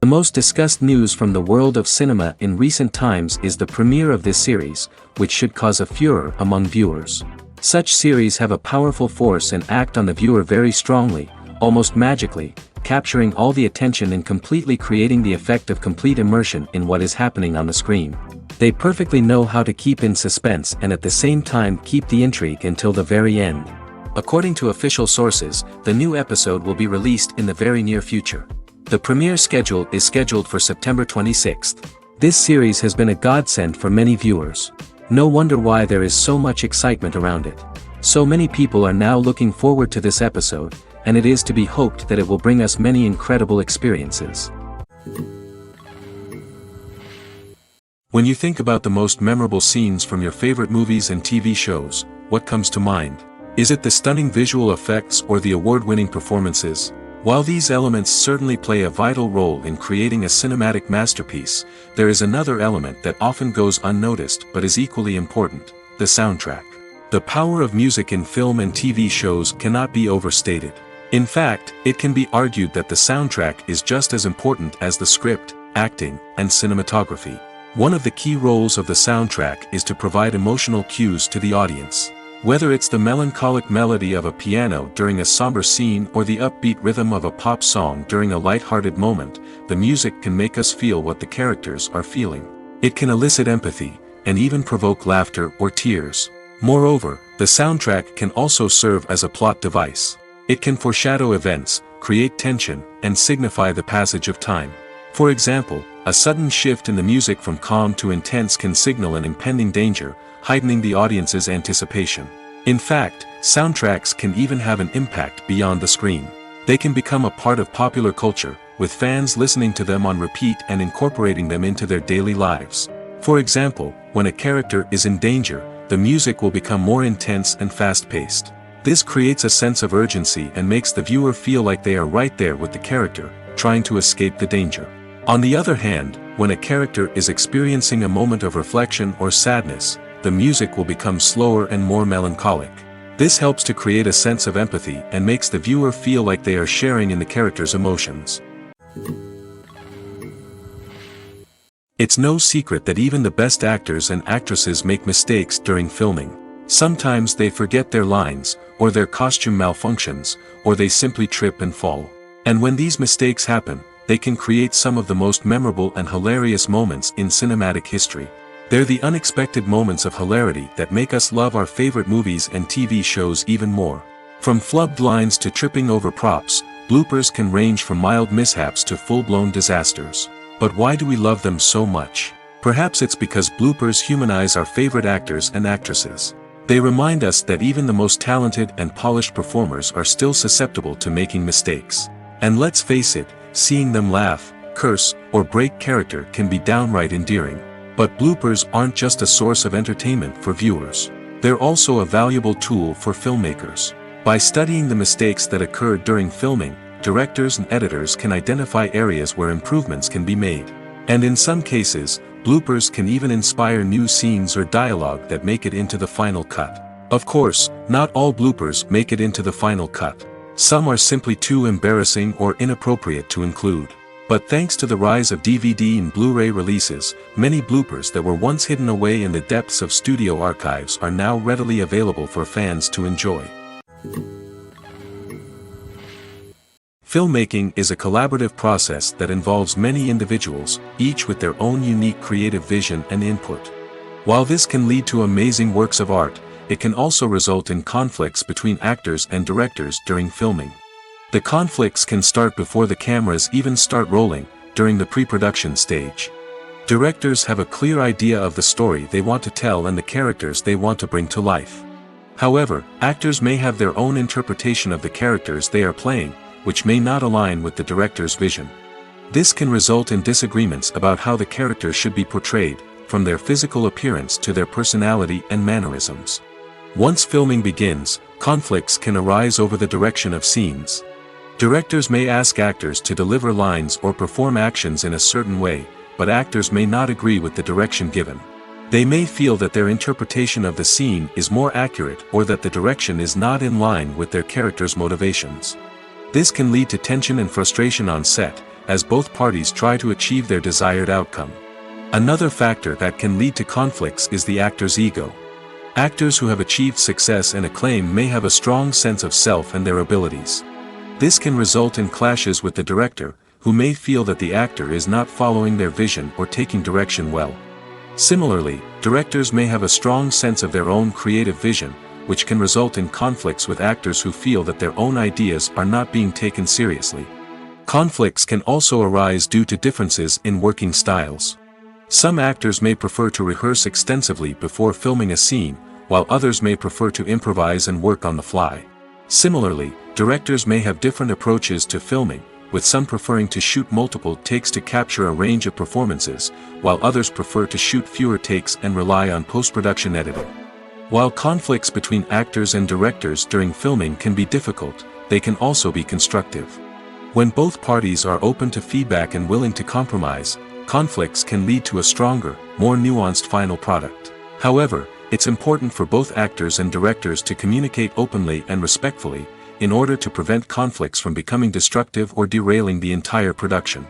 most discussed news from the world of cinema in recent times is the premiere of this series, which should cause a furor among viewers. Such series have a powerful force and act on the viewer very strongly, almost magically, capturing all the attention and completely creating the effect of complete immersion in what is happening on the screen. They perfectly know how to keep in suspense and at the same time keep the intrigue until the very end. According to official sources, the new episode will be released in the very near future. The premiere schedule is scheduled for September 26th. This series has been a godsend for many viewers. No wonder why there is so much excitement around it. So many people are now looking forward to this episode, and it is to be hoped that it will bring us many incredible experiences. When you think about the most memorable scenes from your favorite movies and TV shows, what comes to mind? Is it the stunning visual effects or the award-winning performances? While these elements certainly play a vital role in creating a cinematic masterpiece, there is another element that often goes unnoticed but is equally important: the soundtrack. The power of music in film and TV shows cannot be overstated. In fact, it can be argued that the soundtrack is just as important as the script, acting, and cinematography. One of the key roles of the soundtrack is to provide emotional cues to the audience. Whether it's the melancholic melody of a piano during a somber scene or the upbeat rhythm of a pop song during a light-hearted moment, the music can make us feel what the characters are feeling. It can elicit empathy, and even provoke laughter or tears. Moreover, the soundtrack can also serve as a plot device. It can foreshadow events, create tension, and signify the passage of time. For example, a sudden shift in the music from calm to intense can signal an impending danger, heightening the audience's anticipation. In fact, soundtracks can even have an impact beyond the screen. They can become a part of popular culture, with fans listening to them on repeat and incorporating them into their daily lives. For example, when a character is in danger, the music will become more intense and fast-paced. This creates a sense of urgency and makes the viewer feel like they are right there with the character, trying to escape the danger. On the other hand, when a character is experiencing a moment of reflection or sadness, the music will become slower and more melancholic. This helps to create a sense of empathy and makes the viewer feel like they are sharing in the character's emotions. It's no secret that even the best actors and actresses make mistakes during filming. Sometimes they forget their lines, or their costume malfunctions, or they simply trip and fall. And when these mistakes happen, they can create some of the most memorable and hilarious moments in cinematic history. They're the unexpected moments of hilarity that make us love our favorite movies and TV shows even more. From flubbed lines to tripping over props, bloopers can range from mild mishaps to full-blown disasters. But why do we love them so much? Perhaps it's because bloopers humanize our favorite actors and actresses. They remind us that even the most talented and polished performers are still susceptible to making mistakes. And let's face it, seeing them laugh, curse, or break character can be downright endearing. But bloopers aren't just a source of entertainment for viewers. They're also a valuable tool for filmmakers. By studying the mistakes that occurred during filming, directors and editors can identify areas where improvements can be made. And in some cases, bloopers can even inspire new scenes or dialogue that make it into the final cut. Of course, not all bloopers make it into the final cut. Some are simply too embarrassing or inappropriate to include. But thanks to the rise of DVD and Blu-ray releases, many bloopers that were once hidden away in the depths of studio archives are now readily available for fans to enjoy. Filmmaking is a collaborative process that involves many individuals, each with their own unique creative vision and input. While this can lead to amazing works of art, it can also result in conflicts between actors and directors during filming. The conflicts can start before the cameras even start rolling, during the pre-production stage. Directors have a clear idea of the story they want to tell and the characters they want to bring to life. However, actors may have their own interpretation of the characters they are playing, which may not align with the director's vision. This can result in disagreements about how the character should be portrayed, from their physical appearance to their personality and mannerisms. Once filming begins, conflicts can arise over the direction of scenes. Directors may ask actors to deliver lines or perform actions in a certain way, but actors may not agree with the direction given. They may feel that their interpretation of the scene is more accurate or that the direction is not in line with their character's motivations. This can lead to tension and frustration on set, as both parties try to achieve their desired outcome. Another factor that can lead to conflicts is the actor's ego. Actors who have achieved success and acclaim may have a strong sense of self and their abilities. This can result in clashes with the director, who may feel that the actor is not following their vision or taking direction well. Similarly, directors may have a strong sense of their own creative vision, which can result in conflicts with actors who feel that their own ideas are not being taken seriously. Conflicts can also arise due to differences in working styles. Some actors may prefer to rehearse extensively before filming a scene, while others may prefer to improvise and work on the fly. Similarly, directors may have different approaches to filming, with some preferring to shoot multiple takes to capture a range of performances, while others prefer to shoot fewer takes and rely on post-production editing. While conflicts between actors and directors during filming can be difficult, they can also be constructive. When both parties are open to feedback and willing to compromise, conflicts can lead to a stronger, more nuanced final product. However, it's important for both actors and directors to communicate openly and respectfully, in order to prevent conflicts from becoming destructive or derailing the entire production.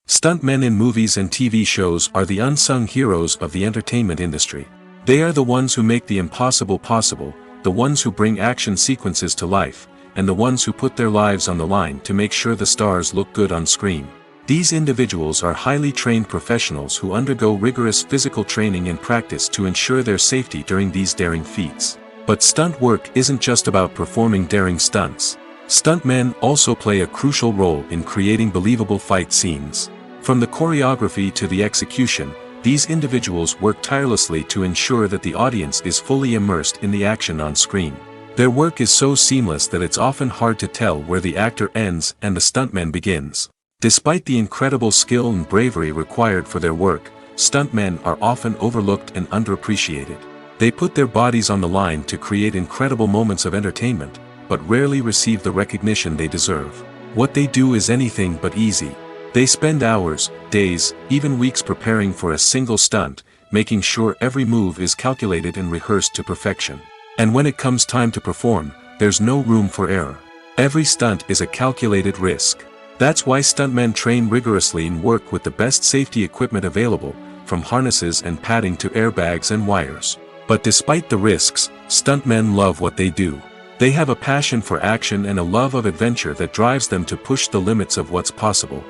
Stuntmen in movies and TV shows are the unsung heroes of the entertainment industry. They are the ones who make the impossible possible, the ones who bring action sequences to life, and the ones who put their lives on the line to make sure the stars look good on screen. These individuals are highly trained professionals who undergo rigorous physical training and practice to ensure their safety during these daring feats. But stunt work isn't just about performing daring stunts. Stuntmen also play a crucial role in creating believable fight scenes. From the choreography to the execution, these individuals work tirelessly to ensure that the audience is fully immersed in the action on screen. Their work is so seamless that it's often hard to tell where the actor ends and the stuntman begins. Despite the incredible skill and bravery required for their work, stuntmen are often overlooked and underappreciated. They put their bodies on the line to create incredible moments of entertainment, but rarely receive the recognition they deserve. What they do is anything but easy. They spend hours, days, even weeks preparing for a single stunt, making sure every move is calculated and rehearsed to perfection. And when it comes time to perform, there's no room for error. Every stunt is a calculated risk. That's why stuntmen train rigorously and work with the best safety equipment available, from harnesses and padding to airbags and wires. But despite the risks, stuntmen love what they do. They have a passion for action and a love of adventure that drives them to push the limits of what's possible.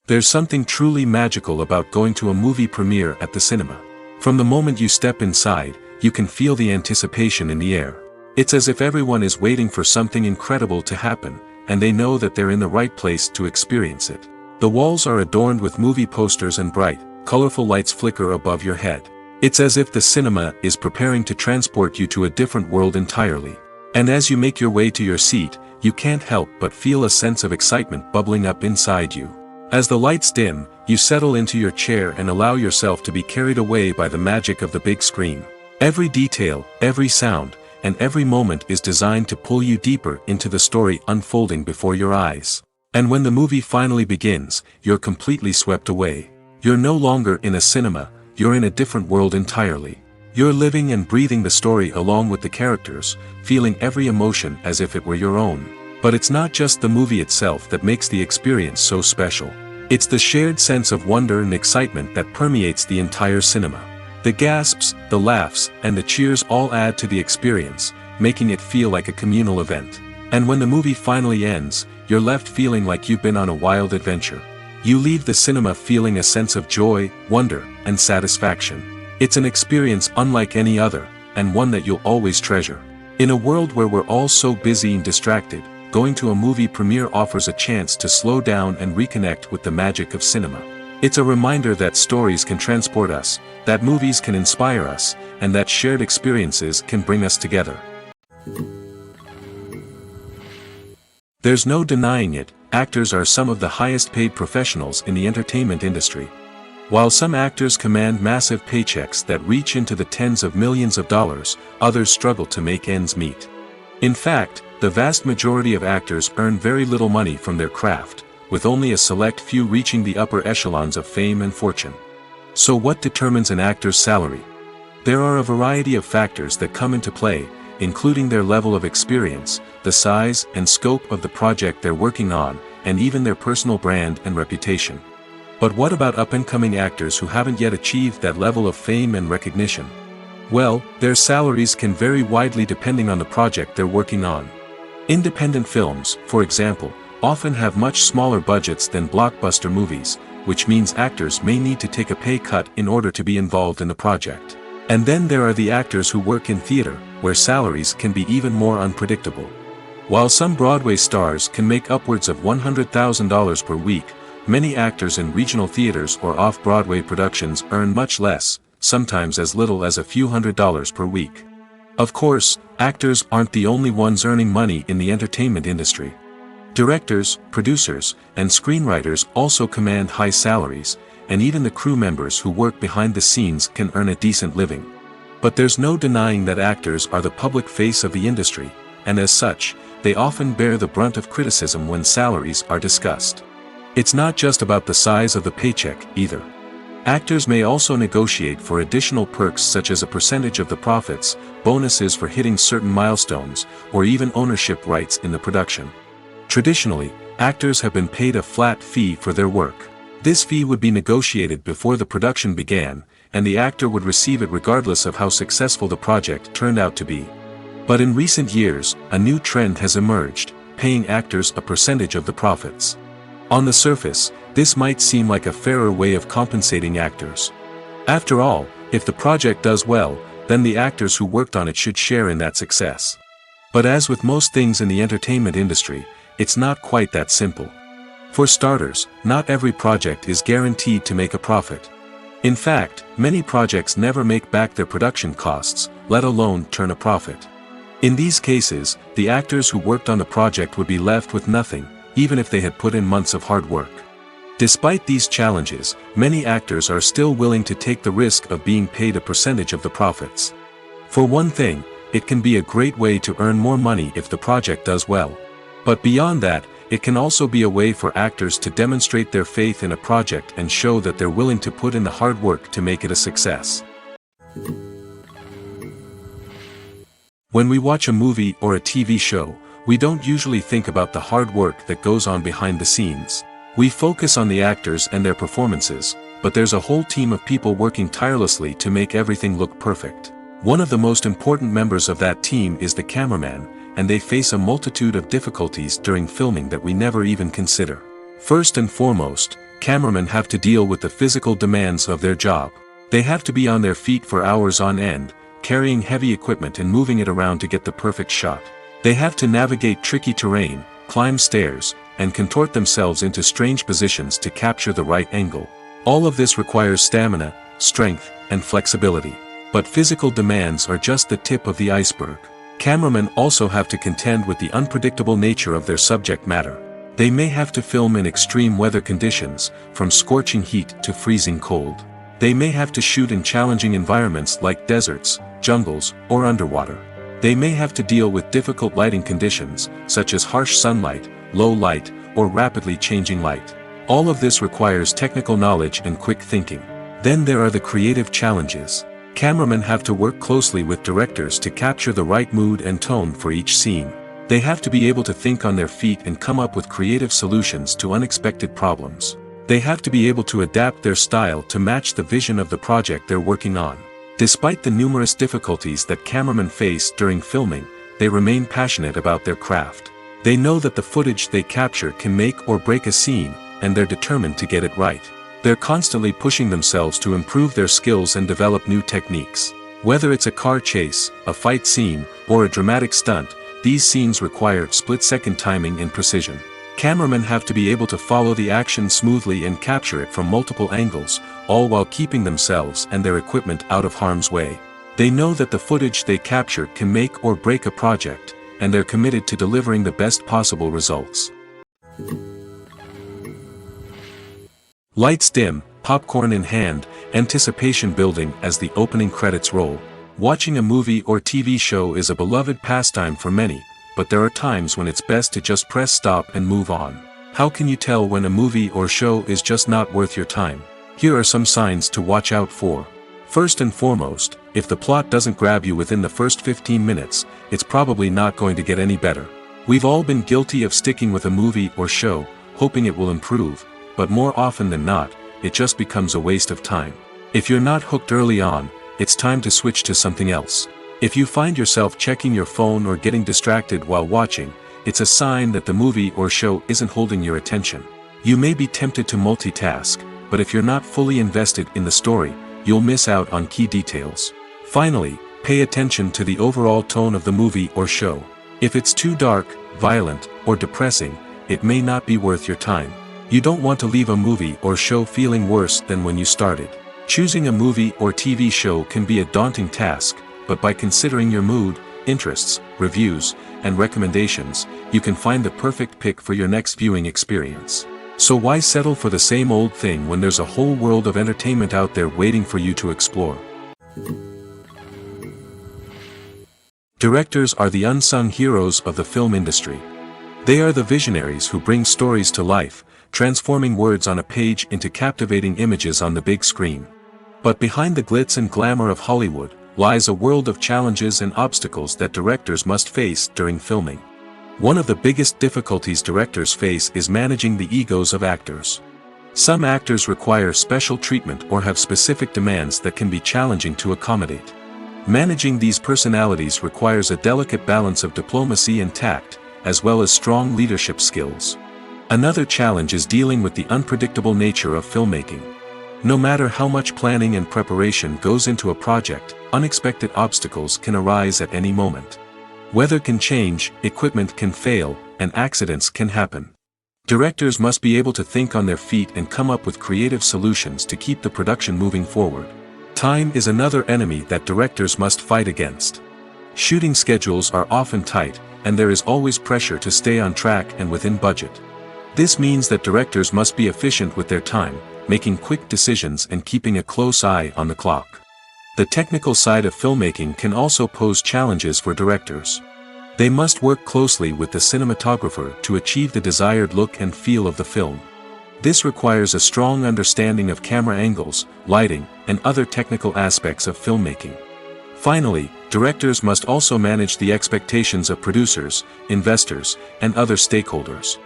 There's something truly magical about going to a movie premiere at the cinema. From the moment you step inside, you can feel the anticipation in the air. It's as if everyone is waiting for something incredible to happen, and they know that they're in the right place to experience it. The walls are adorned with movie posters and bright, colorful lights flicker above your head. It's as if the cinema is preparing to transport you to a different world entirely. And as you make your way to your seat, you can't help but feel a sense of excitement bubbling up inside you. As the lights dim, you settle into your chair and allow yourself to be carried away by the magic of the big screen. Every detail, every sound, and every moment is designed to pull you deeper into the story unfolding before your eyes. And when the movie finally begins, you're completely swept away. You're no longer in a cinema, you're in a different world entirely. You're living and breathing the story along with the characters, feeling every emotion as if it were your own. But it's not just the movie itself that makes the experience so special. It's the shared sense of wonder and excitement that permeates the entire cinema. The gasps, the laughs, and the cheers all add to the experience, making it feel like a communal event. And when the movie finally ends, you're left feeling like you've been on a wild adventure. You leave the cinema feeling a sense of joy, wonder, and satisfaction. It's an experience unlike any other, and one that you'll always treasure. In a world where we're all so busy and distracted, going to a movie premiere offers a chance to slow down and reconnect with the magic of cinema. It's a reminder that stories can transport us, that movies can inspire us, and that shared experiences can bring us together. There's no denying it, actors are some of the highest paid professionals in the entertainment industry. While some actors command massive paychecks that reach into the tens of millions of dollars, others struggle to make ends meet. In fact, the vast majority of actors earn very little money from their craft, with only a select few reaching the upper echelons of fame and fortune. So what determines an actor's salary? There are a variety of factors that come into play, including their level of experience, the size and scope of the project they're working on, and even their personal brand and reputation. But what about up-and-coming actors who haven't yet achieved that level of fame and recognition? Well, their salaries can vary widely depending on the project they're working on. Independent films, for example, often have much smaller budgets than blockbuster movies, which means actors may need to take a pay cut in order to be involved in the project. And then there are the actors who work in theater, where salaries can be even more unpredictable. While some Broadway stars can make upwards of $100,000 per week, many actors in regional theaters or off-Broadway productions earn much less, sometimes as little as a few $100s per week. Of course, actors aren't the only ones earning money in the entertainment industry. Directors, producers, and screenwriters also command high salaries, and even the crew members who work behind the scenes can earn a decent living. But there's no denying that actors are the public face of the industry, and as such, they often bear the brunt of criticism when salaries are discussed. It's not just about the size of the paycheck, either. Actors may also negotiate for additional perks such as a percentage of the profits, bonuses for hitting certain milestones, or even ownership rights in the production. Traditionally, actors have been paid a flat fee for their work. This fee would be negotiated before the production began, and the actor would receive it regardless of how successful the project turned out to be. But in recent years, a new trend has emerged, paying actors a percentage of the profits. On the surface, this might seem like a fairer way of compensating actors. After all, if the project does well, then the actors who worked on it should share in that success. But as with most things in the entertainment industry, it's not quite that simple. For starters, not every project is guaranteed to make a profit. In fact, many projects never make back their production costs, let alone turn a profit. In these cases, the actors who worked on the project would be left with nothing, even if they had put in months of hard work. Despite these challenges, many actors are still willing to take the risk of being paid a percentage of the profits. For one thing, it can be a great way to earn more money if the project does well. But beyond that, it can also be a way for actors to demonstrate their faith in a project and show that they're willing to put in the hard work to make it a success. When we watch a movie or a TV show, we don't usually think about the hard work that goes on behind the scenes. We focus on the actors and their performances, but there's a whole team of people working tirelessly to make everything look perfect. One of the most important members of that team is the cameraman, and they face a multitude of difficulties during filming that we never even consider. First and foremost, cameramen have to deal with the physical demands of their job. They have to be on their feet for hours on end, carrying heavy equipment and moving it around to get the perfect shot. They have to navigate tricky terrain, climb stairs, and contort themselves into strange positions to capture the right angle. All of this requires stamina, strength, and flexibility. But physical demands are just the tip of the iceberg. Cameramen also have to contend with the unpredictable nature of their subject matter. They may have to film in extreme weather conditions, from scorching heat to freezing cold. They may have to shoot in challenging environments like deserts, jungles, or underwater. They may have to deal with difficult lighting conditions, such as harsh sunlight, low light, or rapidly changing light. All of this requires technical knowledge and quick thinking. Then there are the creative challenges. Cameramen have to work closely with directors to capture the right mood and tone for each scene. They have to be able to think on their feet and come up with creative solutions to unexpected problems. They have to be able to adapt their style to match the vision of the project they're working on. Despite the numerous difficulties that cameramen face during filming, they remain passionate about their craft. They know that the footage they capture can make or break a scene, and they're determined to get it right. They're constantly pushing themselves to improve their skills and develop new techniques. Whether it's a car chase, a fight scene, or a dramatic stunt, these scenes require split-second timing and precision. Cameramen have to be able to follow the action smoothly and capture it from multiple angles, all while keeping themselves and their equipment out of harm's way. They know that the footage they capture can make or break a project, and they're committed to delivering the best possible results. Lights dim, popcorn in hand, anticipation building as the opening credits roll. Watching a movie or TV show is a beloved pastime for many, but there are times when it's best to just press stop and move on. How can you tell when a movie or show is just not worth your time? Here are some signs to watch out for. First and foremost, if the plot doesn't grab you within the first 15 minutes, it's probably not going to get any better. We've all been guilty of sticking with a movie or show, hoping it will improve, but more often than not, it just becomes a waste of time. If you're not hooked early on, it's time to switch to something else. If you find yourself checking your phone or getting distracted while watching, it's a sign that the movie or show isn't holding your attention. You may be tempted to multitask, but if you're not fully invested in the story, you'll miss out on key details. Finally, pay attention to the overall tone of the movie or show. If it's too dark, violent, or depressing, it may not be worth your time. You don't want to leave a movie or show feeling worse than when you started. Choosing a movie or TV show can be a daunting task, but by considering your mood, interests, reviews, and recommendations, you can find the perfect pick for your next viewing experience. So why settle for the same old thing when there's a whole world of entertainment out there waiting for you to explore? Directors are the unsung heroes of the film industry. They are the visionaries who bring stories to life, transforming words on a page into captivating images on the big screen. But behind the glitz and glamour of Hollywood, lies a world of challenges and obstacles that directors must face during filming. One of the biggest difficulties directors face is managing the egos of actors. Some actors require special treatment or have specific demands that can be challenging to accommodate. Managing these personalities requires a delicate balance of diplomacy and tact, as well as strong leadership skills. Another challenge is dealing with the unpredictable nature of filmmaking. No matter how much planning and preparation goes into a project, unexpected obstacles can arise at any moment. Weather can change, equipment can fail, and accidents can happen. Directors must be able to think on their feet and come up with creative solutions to keep the production moving forward. Time is another enemy that directors must fight against. Shooting schedules are often tight, and there is always pressure to stay on track and within budget. This means that directors must be efficient with their time, making quick decisions and keeping a close eye on the clock. The technical side of filmmaking can also pose challenges for directors. They must work closely with the cinematographer to achieve the desired look and feel of the film. This requires a strong understanding of camera angles, lighting, and other technical aspects of filmmaking. Finally, directors must also manage the expectations of producers, investors, and other stakeholders.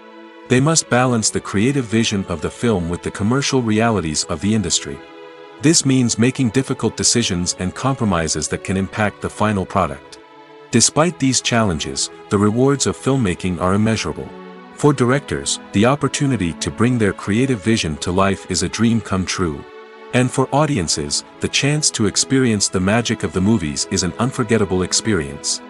They must balance the creative vision of the film with the commercial realities of the industry. This means making difficult decisions and compromises that can impact the final product. Despite these challenges, the rewards of filmmaking are immeasurable. For directors, the opportunity to bring their creative vision to life is a dream come true. And for audiences, the chance to experience the magic of the movies is an unforgettable experience.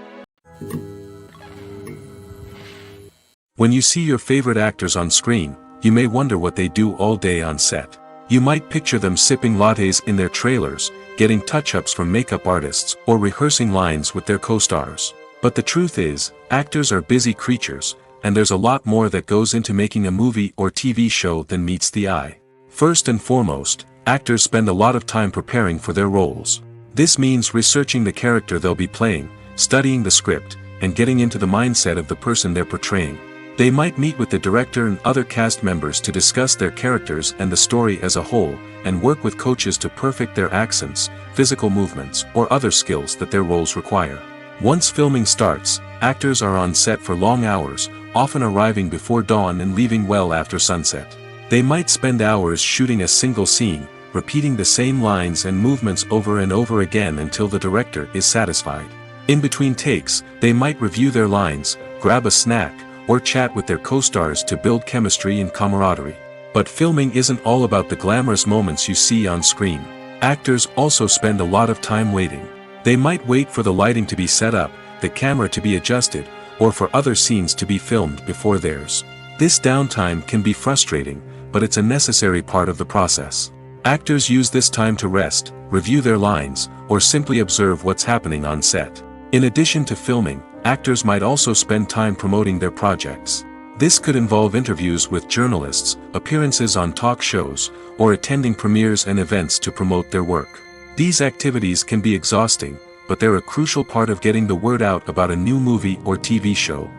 When you see your favorite actors on screen, you may wonder what they do all day on set. You might picture them sipping lattes in their trailers, getting touch-ups from makeup artists, or rehearsing lines with their co-stars. But the truth is, actors are busy creatures, and there's a lot more that goes into making a movie or TV show than meets the eye. First and foremost, actors spend a lot of time preparing for their roles. This means researching the character they'll be playing, studying the script, and getting into the mindset of the person they're portraying. They might meet with the director and other cast members to discuss their characters and the story as a whole, and work with coaches to perfect their accents, physical movements, or other skills that their roles require. Once filming starts, actors are on set for long hours, often arriving before dawn and leaving well after sunset. They might spend hours shooting a single scene, repeating the same lines and movements over and over again until the director is satisfied. In between takes, they might review their lines, grab a snack, or chat with their co-stars to build chemistry and camaraderie. But filming isn't all about the glamorous moments you see on screen. Actors also spend a lot of time waiting. They might wait for the lighting to be set up, the camera to be adjusted, or for other scenes to be filmed before theirs. This downtime can be frustrating, but it's a necessary part of the process. Actors use this time to rest, review their lines, or simply observe what's happening on set. In addition to filming, actors might also spend time promoting their projects. This could involve interviews with journalists, appearances on talk shows, or attending premieres and events to promote their work. These activities can be exhausting, but they're a crucial part of getting the word out about a new movie or TV show.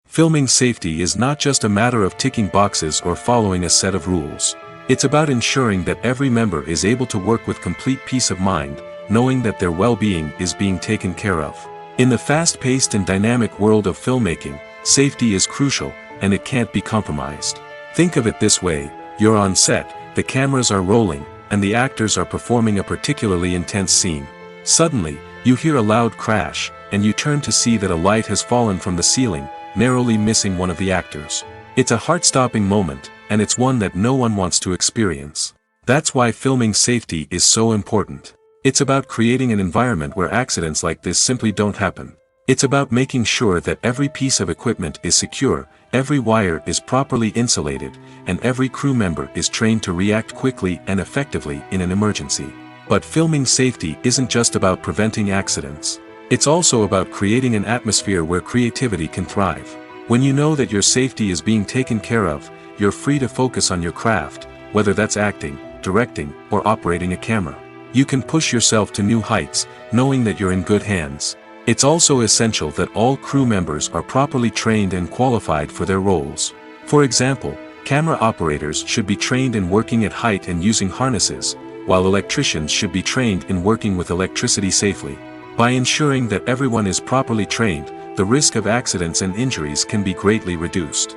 Filming safety is not just a matter of ticking boxes or following a set of rules. It's about ensuring that every member is able to work with complete peace of mind, knowing that their well-being is being taken care of. In the fast-paced and dynamic world of filmmaking, safety is crucial, and it can't be compromised. Think of it this way: you're on set, the cameras are rolling, and the actors are performing a particularly intense scene. Suddenly, you hear a loud crash, and you turn to see that a light has fallen from the ceiling, narrowly missing one of the actors. It's a heart-stopping moment, and it's one that no one wants to experience. That's why filming safety is so important. It's about creating an environment where accidents like this simply don't happen. It's about making sure that every piece of equipment is secure, every wire is properly insulated, and every crew member is trained to react quickly and effectively in an emergency. But filming safety isn't just about preventing accidents. It's also about creating an atmosphere where creativity can thrive. When you know that your safety is being taken care of, you're free to focus on your craft, whether that's acting, directing, or operating a camera. You can push yourself to new heights, knowing that you're in good hands. It's also essential that all crew members are properly trained and qualified for their roles. For example, camera operators should be trained in working at height and using harnesses, while electricians should be trained in working with electricity safely. By ensuring that everyone is properly trained, the risk of accidents and injuries can be greatly reduced.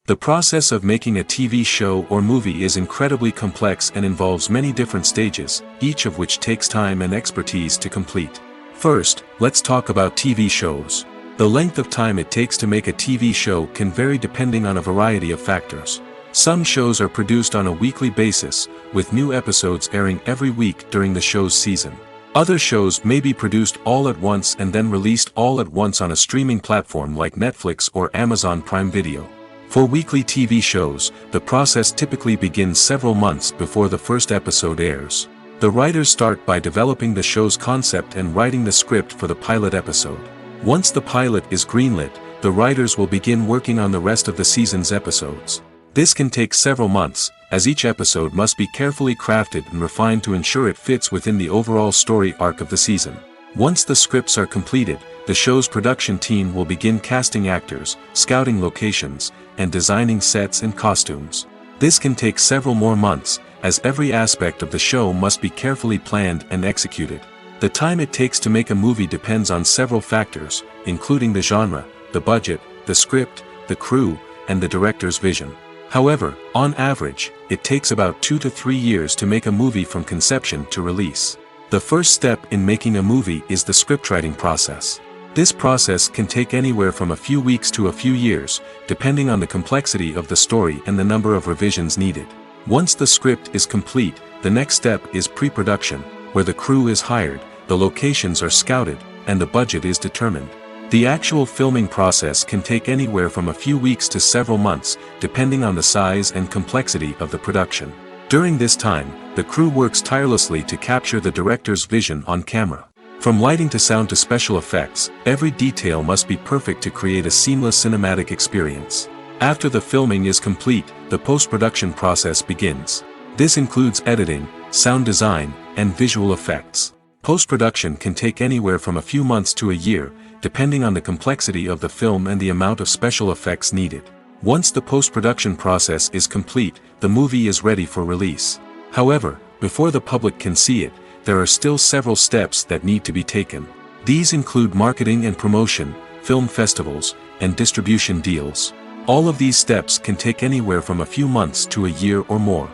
The process of making a TV show or movie is incredibly complex and involves many different stages, each of which takes time and expertise to complete. First, let's talk about TV shows. The length of time it takes to make a TV show can vary depending on a variety of factors. Some shows are produced on a weekly basis, with new episodes airing every week during the show's season. Other shows may be produced all at once and then released all at once on a streaming platform like Netflix or Amazon Prime Video. For weekly TV shows, the process typically begins several months before the first episode airs. The writers start by developing the show's concept and writing the script for the pilot episode. Once the pilot is greenlit, the writers will begin working on the rest of the season's episodes. This can take several months, as each episode must be carefully crafted and refined to ensure it fits within the overall story arc of the season. Once the scripts are completed, the show's production team will begin casting actors, scouting locations, and designing sets and costumes. This can take several more months, as every aspect of the show must be carefully planned and executed. The time it takes to make a movie depends on several factors, including the genre, the budget, the script, the crew, and the director's vision. However, on average, it takes about 2 to 3 years to make a movie from conception to release. The first step in making a movie is the scriptwriting process. This process can take anywhere from a few weeks to a few years, depending on the complexity of the story and the number of revisions needed. Once the script is complete, the next step is pre-production, where the crew is hired, the locations are scouted, and the budget is determined. The actual filming process can take anywhere from a few weeks to several months, depending on the size and complexity of the production. During this time, the crew works tirelessly to capture the director's vision on camera. From lighting to sound to special effects, every detail must be perfect to create a seamless cinematic experience. After the filming is complete, the post-production process begins. This includes editing, sound design, and visual effects. Post-production can take anywhere from a few months to a year, depending on the complexity of the film and the amount of special effects needed. Once the post-production process is complete, the movie is ready for release. However, before the public can see it, there are still several steps that need to be taken. These include marketing and promotion, film festivals, and distribution deals. All of these steps can take anywhere from a few months to a year or more.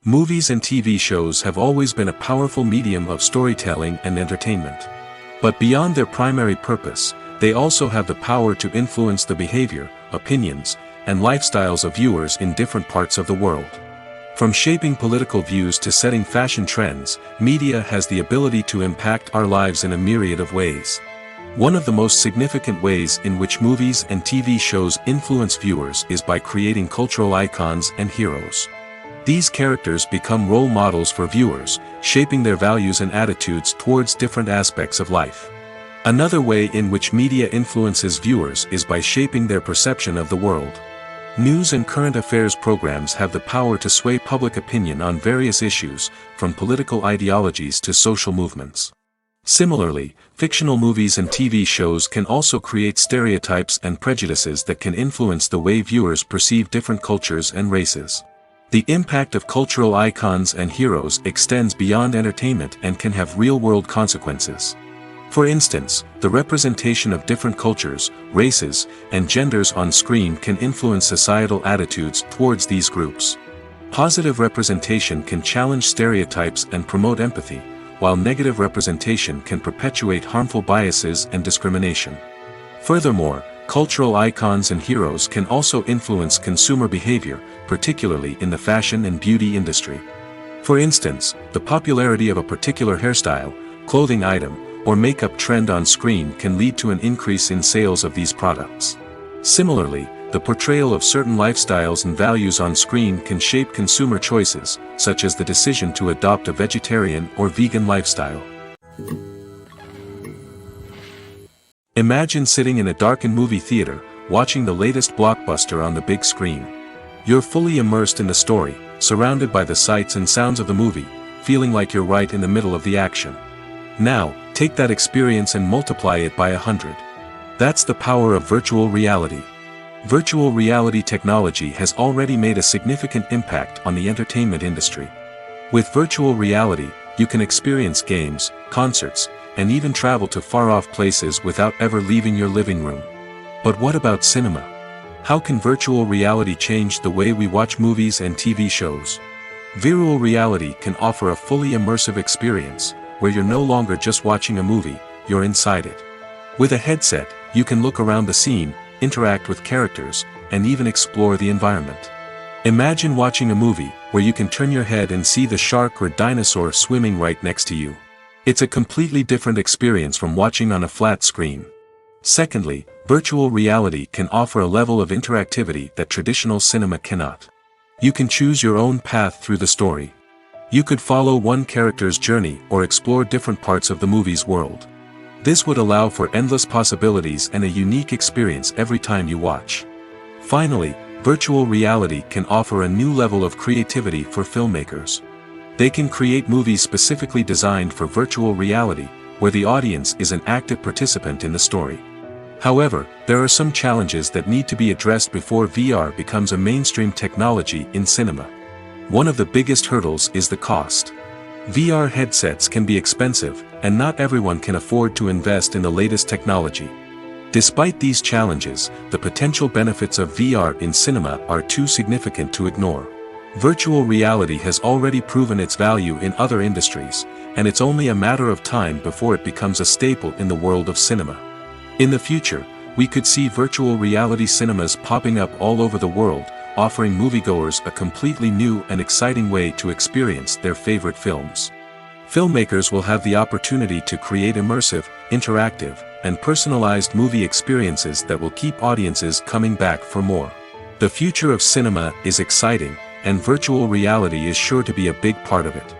Movies and TV shows have always been a powerful medium of storytelling and entertainment. But beyond their primary purpose, they also have the power to influence the behavior, opinions, and lifestyles of viewers in different parts of the world. From shaping political views to setting fashion trends, media has the ability to impact our lives in a myriad of ways. One of the most significant ways in which movies and TV shows influence viewers is by creating cultural icons and heroes. These characters become role models for viewers, shaping their values and attitudes towards different aspects of life. Another way in which media influences viewers is by shaping their perception of the world. News and current affairs programs have the power to sway public opinion on various issues, from political ideologies to social movements. Similarly, fictional movies and TV shows can also create stereotypes and prejudices that can influence the way viewers perceive different cultures and races. The impact of cultural icons and heroes extends beyond entertainment and can have real-world consequences. For instance, the representation of different cultures, races, and genders on screen can influence societal attitudes towards these groups. Positive representation can challenge stereotypes and promote empathy, while negative representation can perpetuate harmful biases and discrimination. Furthermore, cultural icons and heroes can also influence consumer behavior, particularly in the fashion and beauty industry. For instance, the popularity of a particular hairstyle, clothing item, or makeup trend on screen can lead to an increase in sales of these products. Similarly, the portrayal of certain lifestyles and values on screen can shape consumer choices, such as the decision to adopt a vegetarian or vegan lifestyle. Imagine sitting in a darkened movie theater, watching the latest blockbuster on the big screen. You're fully immersed in the story, surrounded by the sights and sounds of the movie, feeling like you're right in the middle of the action. Now, take that experience and multiply it by 100. That's the power of virtual reality. Virtual reality technology has already made a significant impact on the entertainment industry. With virtual reality, you can experience games, concerts, and even travel to far-off places without ever leaving your living room. But what about cinema? How can virtual reality change the way we watch movies and TV shows? Virtual reality can offer a fully immersive experience, where you're no longer just watching a movie, you're inside it. With a headset, you can look around the scene, interact with characters, and even explore the environment. Imagine watching a movie, where you can turn your head and see the shark or dinosaur swimming right next to you. It's a completely different experience from watching on a flat screen. Secondly, virtual reality can offer a level of interactivity that traditional cinema cannot. You can choose your own path through the story. You could follow one character's journey or explore different parts of the movie's world. This would allow for endless possibilities and a unique experience every time you watch. Finally, virtual reality can offer a new level of creativity for filmmakers. They can create movies specifically designed for virtual reality, where the audience is an active participant in the story. However, there are some challenges that need to be addressed before VR becomes a mainstream technology in cinema. One of the biggest hurdles is the cost. VR headsets can be expensive, and not everyone can afford to invest in the latest technology. Despite these challenges, the potential benefits of VR in cinema are too significant to ignore. Virtual reality has already proven its value in other industries, and it's only a matter of time before it becomes a staple in the world of cinema. In the future, we could see virtual reality cinemas popping up all over the world, offering moviegoers a completely new and exciting way to experience their favorite films. Filmmakers will have the opportunity to create immersive, interactive, and personalized movie experiences that will keep audiences coming back for more. The future of cinema is exciting, and virtual reality is sure to be a big part of it.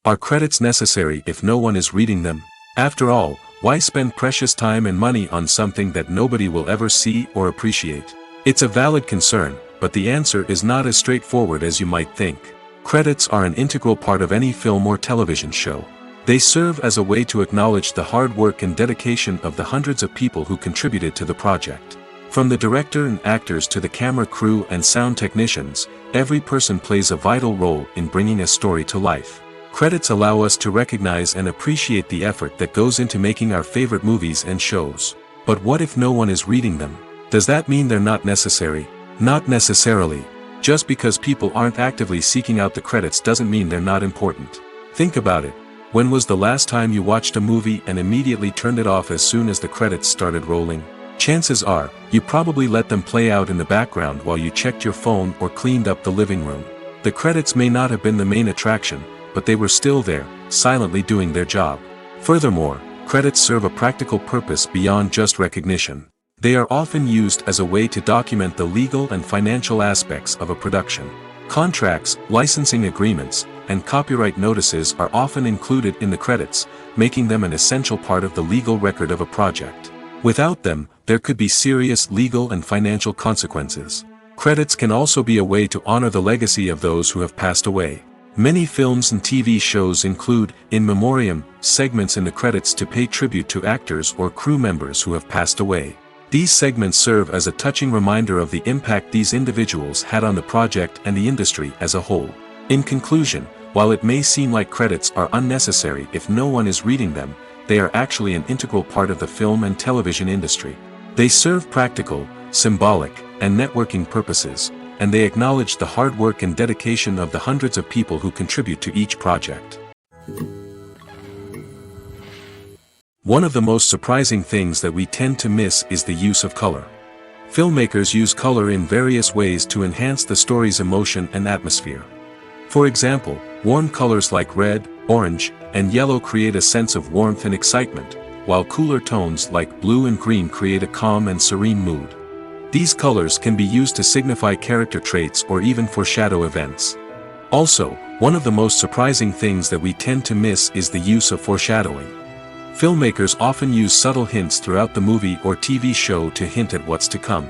Are credits necessary if no one is reading them? After all, why spend precious time and money on something that nobody will ever see or appreciate? It's a valid concern, but the answer is not as straightforward as you might think. Credits are an integral part of any film or television show. They serve as a way to acknowledge the hard work and dedication of the hundreds of people who contributed to the project. From the director and actors to the camera crew and sound technicians, every person plays a vital role in bringing a story to life. Credits allow us to recognize and appreciate the effort that goes into making our favorite movies and shows. But what if no one is reading them? Does that mean they're not necessary? Not necessarily. Just because people aren't actively seeking out the credits doesn't mean they're not important. Think about it. When was the last time you watched a movie and immediately turned it off as soon as the credits started rolling? Chances are, you probably let them play out in the background while you checked your phone or cleaned up the living room. The credits may not have been the main attraction, but they were still there, silently doing their job. Furthermore, credits serve a practical purpose beyond just recognition. They are often used as a way to document the legal and financial aspects of a production. Contracts, licensing agreements, and copyright notices are often included in the credits, making them an essential part of the legal record of a project. Without them, there could be serious legal and financial consequences. Credits can also be a way to honor the legacy of those who have passed away. Many films and TV shows include, in memoriam, segments in the credits to pay tribute to actors or crew members who have passed away. These segments serve as a touching reminder of the impact these individuals had on the project and the industry as a whole. In conclusion, while it may seem like credits are unnecessary if no one is reading them, they are actually an integral part of the film and television industry. They serve practical, symbolic, and networking purposes, and they acknowledge the hard work and dedication of the hundreds of people who contribute to each project. One of the most surprising things that we tend to miss is the use of color. Filmmakers use color in various ways to enhance the story's emotion and atmosphere. For example, warm colors like red, orange, and yellow create a sense of warmth and excitement, while cooler tones like blue and green create a calm and serene mood. These colors can be used to signify character traits or even foreshadow events. Also, one of the most surprising things that we tend to miss is the use of foreshadowing. Filmmakers often use subtle hints throughout the movie or TV show to hint at what's to come.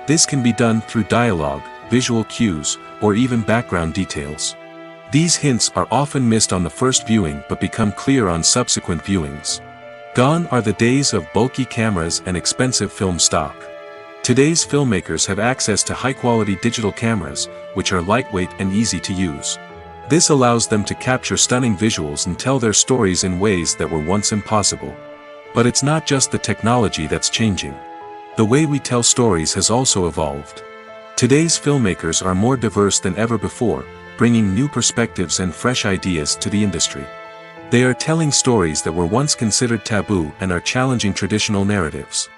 This can be done through dialogue, visual cues, or even background details. These hints are often missed on the first viewing but become clear on subsequent viewings. Gone are the days of bulky cameras and expensive film stock. Today's filmmakers have access to high-quality digital cameras, which are lightweight and easy to use. This allows them to capture stunning visuals and tell their stories in ways that were once impossible. But it's not just the technology that's changing. The way we tell stories has also evolved. Today's filmmakers are more diverse than ever before, bringing new perspectives and fresh ideas to the industry. They are telling stories that were once considered taboo and are challenging traditional narratives.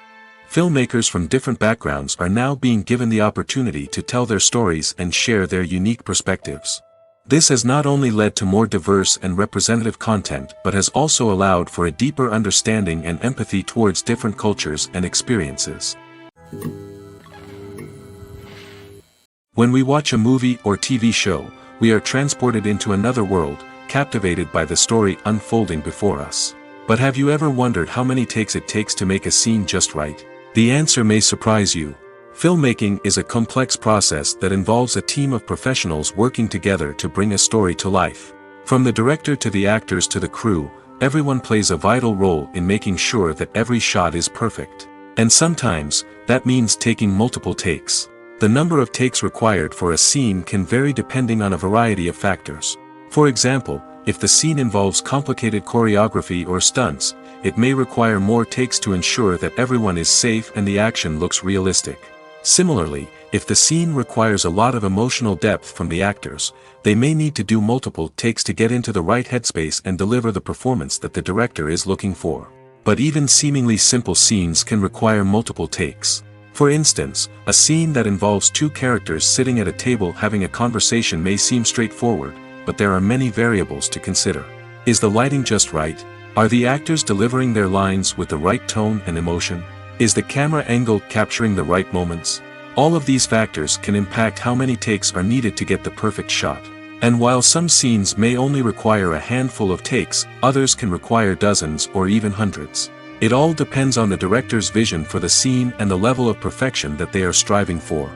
Filmmakers from different backgrounds are now being given the opportunity to tell their stories and share their unique perspectives. This has not only led to more diverse and representative content but has also allowed for a deeper understanding and empathy towards different cultures and experiences. When we watch a movie or TV show, we are transported into another world, captivated by the story unfolding before us. But have you ever wondered how many takes it takes to make a scene just right? The answer may surprise you. Filmmaking is a complex process that involves a team of professionals working together to bring a story to life. From the director to the actors to the crew, everyone plays a vital role in making sure that every shot is perfect. And sometimes, that means taking multiple takes. The number of takes required for a scene can vary depending on a variety of factors. For example, if the scene involves complicated choreography or stunts, it may require more takes to ensure that everyone is safe and the action looks realistic. Similarly, if the scene requires a lot of emotional depth from the actors, they may need to do multiple takes to get into the right headspace and deliver the performance that the director is looking for. But even seemingly simple scenes can require multiple takes. For instance, a scene that involves two characters sitting at a table having a conversation may seem straightforward, but there are many variables to consider. Is the lighting just right? Are the actors delivering their lines with the right tone and emotion? Is the camera angle capturing the right moments? All of these factors can impact how many takes are needed to get the perfect shot. And while some scenes may only require a handful of takes, others can require dozens or even hundreds. It all depends on the director's vision for the scene and the level of perfection that they are striving for.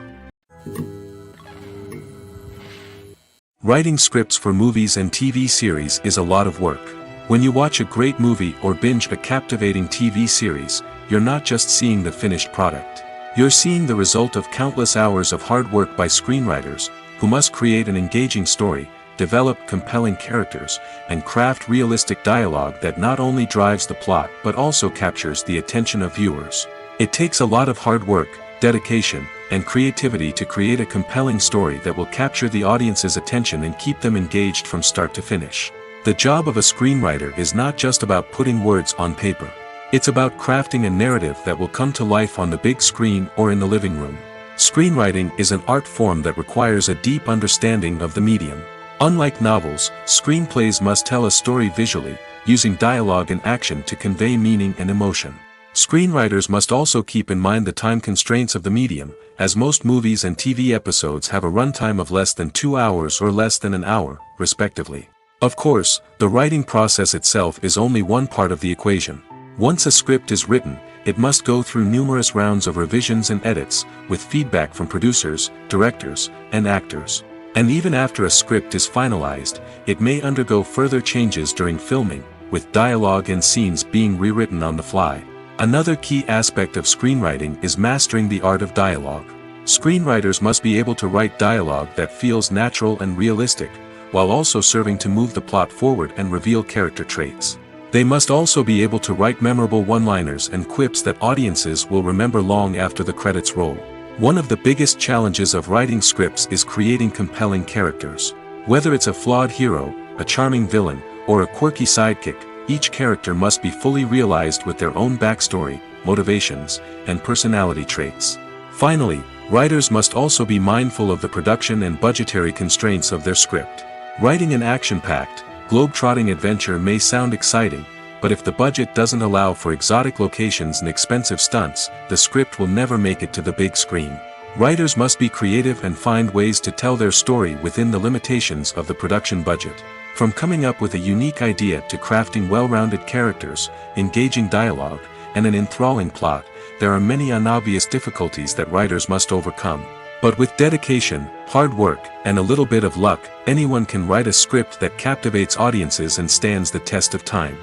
Writing scripts for movies and TV series is a lot of work. When you watch a great movie or binge a captivating TV series, you're not just seeing the finished product. You're seeing the result of countless hours of hard work by screenwriters, who must create an engaging story, develop compelling characters, and craft realistic dialogue that not only drives the plot but also captures the attention of viewers. It takes a lot of hard work, dedication, and creativity to create a compelling story that will capture the audience's attention and keep them engaged from start to finish. The job of a screenwriter is not just about putting words on paper. It's about crafting a narrative that will come to life on the big screen or in the living room. Screenwriting is an art form that requires a deep understanding of the medium. Unlike novels, screenplays must tell a story visually, using dialogue and action to convey meaning and emotion. Screenwriters must also keep in mind the time constraints of the medium, as most movies and TV episodes have a runtime of less than 2 hours or less than an hour, respectively. Of course, the writing process itself is only one part of the equation. Once a script is written, it must go through numerous rounds of revisions and edits, with feedback from producers, directors, and actors. And even after a script is finalized, it may undergo further changes during filming, with dialogue and scenes being rewritten on the fly. Another key aspect of screenwriting is mastering the art of dialogue. Screenwriters must be able to write dialogue that feels natural and realistic, while also serving to move the plot forward and reveal character traits. They must also be able to write memorable one-liners and quips that audiences will remember long after the credits roll. One of the biggest challenges of writing scripts is creating compelling characters. Whether it's a flawed hero, a charming villain, or a quirky sidekick, each character must be fully realized with their own backstory, motivations, and personality traits. Finally, writers must also be mindful of the production and budgetary constraints of their script. Writing an action-packed, globe-trotting adventure may sound exciting, but if the budget doesn't allow for exotic locations and expensive stunts, the script will never make it to the big screen. Writers must be creative and find ways to tell their story within the limitations of the production budget. From coming up with a unique idea to crafting well-rounded characters, engaging dialogue, and an enthralling plot, there are many unobvious difficulties that writers must overcome. But with dedication, hard work, and a little bit of luck, anyone can write a script that captivates audiences and stands the test of time.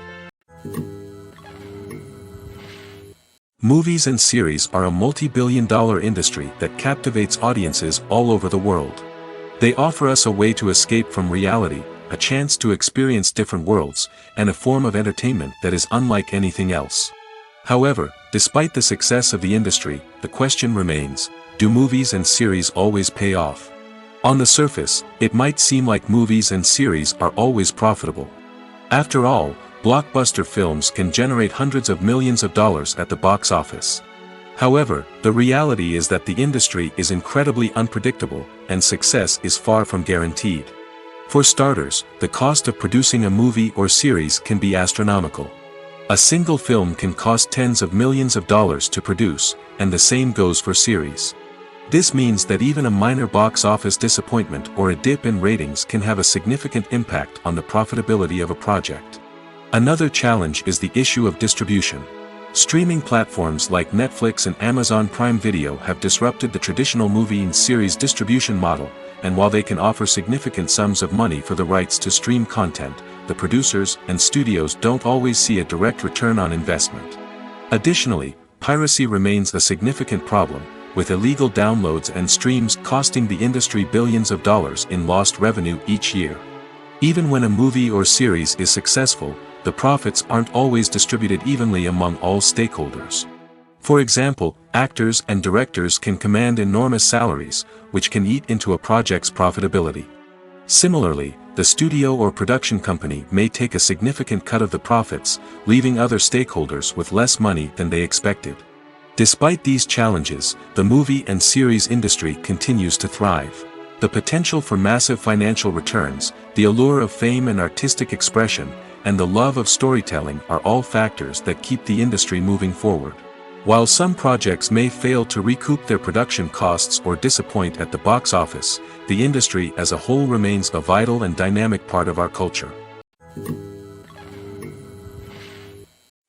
Movies and series are a multi-billion-dollar industry that captivates audiences all over the world. They offer us a way to escape from reality, a chance to experience different worlds, and a form of entertainment that is unlike anything else. However, despite the success of the industry, the question remains, do movies and series always pay off? On the surface, it might seem like movies and series are always profitable. After all, blockbuster films can generate hundreds of millions of dollars at the box office. However, the reality is that the industry is incredibly unpredictable, and success is far from guaranteed. For starters, the cost of producing a movie or series can be astronomical. A single film can cost tens of millions of dollars to produce, and the same goes for series. This means that even a minor box office disappointment or a dip in ratings can have a significant impact on the profitability of a project. Another challenge is the issue of distribution. Streaming platforms like Netflix and Amazon Prime Video have disrupted the traditional movie and series distribution model, and while they can offer significant sums of money for the rights to stream content, the producers and studios don't always see a direct return on investment. Additionally, piracy remains a significant problem, with illegal downloads and streams costing the industry billions of dollars in lost revenue each year. Even when a movie or series is successful, the profits aren't always distributed evenly among all stakeholders. For example, actors and directors can command enormous salaries, which can eat into a project's profitability. Similarly, the studio or production company may take a significant cut of the profits, leaving other stakeholders with less money than they expected. Despite these challenges, the movie and series industry continues to thrive. The potential for massive financial returns, the allure of fame and artistic expression, and the love of storytelling are all factors that keep the industry moving forward. While some projects may fail to recoup their production costs or disappoint at the box office, the industry as a whole remains a vital and dynamic part of our culture.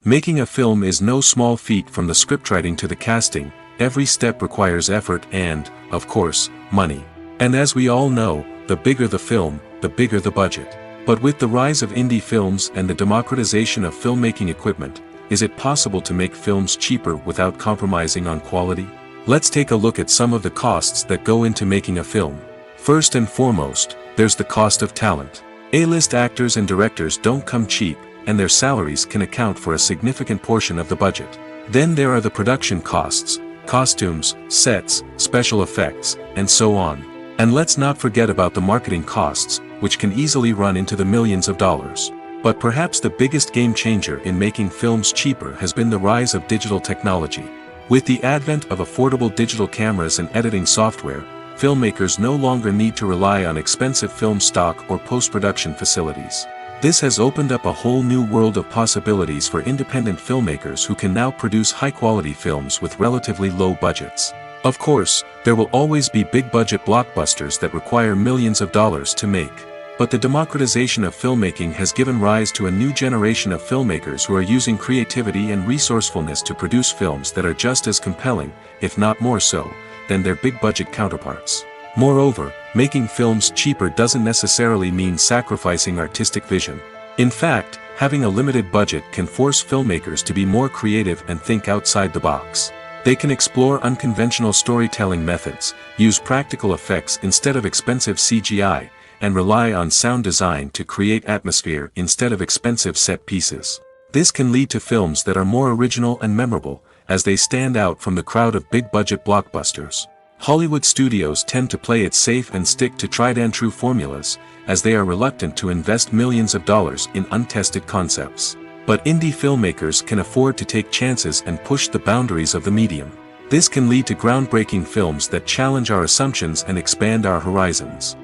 Making a film is no small feat. From the scriptwriting to the casting, every step requires effort and, of course, money. And as we all know, the bigger the film, the bigger the budget. But with the rise of indie films and the democratization of filmmaking equipment, is it possible to make films cheaper without compromising on quality? Let's take a look at some of the costs that go into making a film. First and foremost, there's the cost of talent. A-list actors and directors don't come cheap, and their salaries can account for a significant portion of the budget. Then there are the production costs, costumes, sets, special effects, and so on. And let's not forget about the marketing costs, which can easily run into the millions of dollars. But perhaps the biggest game changer in making films cheaper has been the rise of digital technology. With the advent of affordable digital cameras and editing software, filmmakers no longer need to rely on expensive film stock or post-production facilities. This has opened up a whole new world of possibilities for independent filmmakers who can now produce high-quality films with relatively low budgets. Of course, there will always be big-budget blockbusters that require millions of dollars to make. But the democratization of filmmaking has given rise to a new generation of filmmakers who are using creativity and resourcefulness to produce films that are just as compelling, if not more so, than their big-budget counterparts. Moreover, making films cheaper doesn't necessarily mean sacrificing artistic vision. In fact, having a limited budget can force filmmakers to be more creative and think outside the box. They can explore unconventional storytelling methods, use practical effects instead of expensive CGI, and rely on sound design to create atmosphere instead of expensive set pieces. This can lead to films that are more original and memorable, as they stand out from the crowd of big-budget blockbusters. Hollywood studios tend to play it safe and stick to tried-and-true formulas, as they are reluctant to invest millions of dollars in untested concepts. But indie filmmakers can afford to take chances and push the boundaries of the medium. This can lead to groundbreaking films that challenge our assumptions and expand our horizons.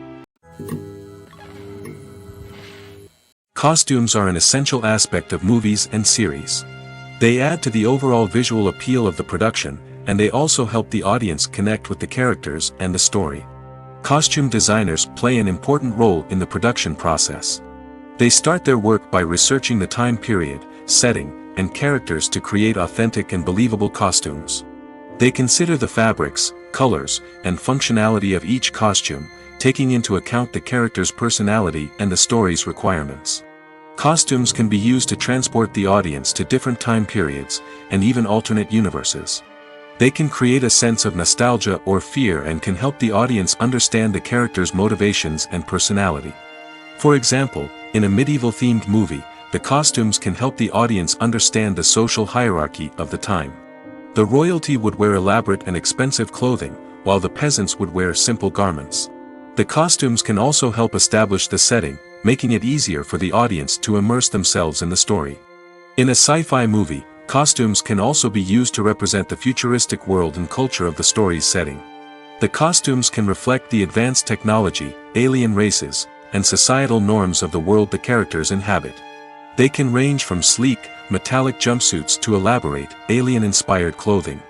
Costumes are an essential aspect of movies and series. They add to the overall visual appeal of the production, and they also help the audience connect with the characters and the story. Costume designers play an important role in the production process. They start their work by researching the time period, setting, and characters to create authentic and believable costumes. They consider the fabrics, colors, and functionality of each costume, taking into account the character's personality and the story's requirements. Costumes can be used to transport the audience to different time periods, and even alternate universes. They can create a sense of nostalgia or fear and can help the audience understand the character's motivations and personality. For example, in a medieval-themed movie, the costumes can help the audience understand the social hierarchy of the time. The royalty would wear elaborate and expensive clothing, while the peasants would wear simple garments. The costumes can also help establish the setting, making it easier for the audience to immerse themselves in the story. In a sci-fi movie, costumes can also be used to represent the futuristic world and culture of the story's setting. The costumes can reflect the advanced technology, alien races, and societal norms of the world the characters inhabit. They can range from sleek, metallic jumpsuits to elaborate, alien-inspired clothing.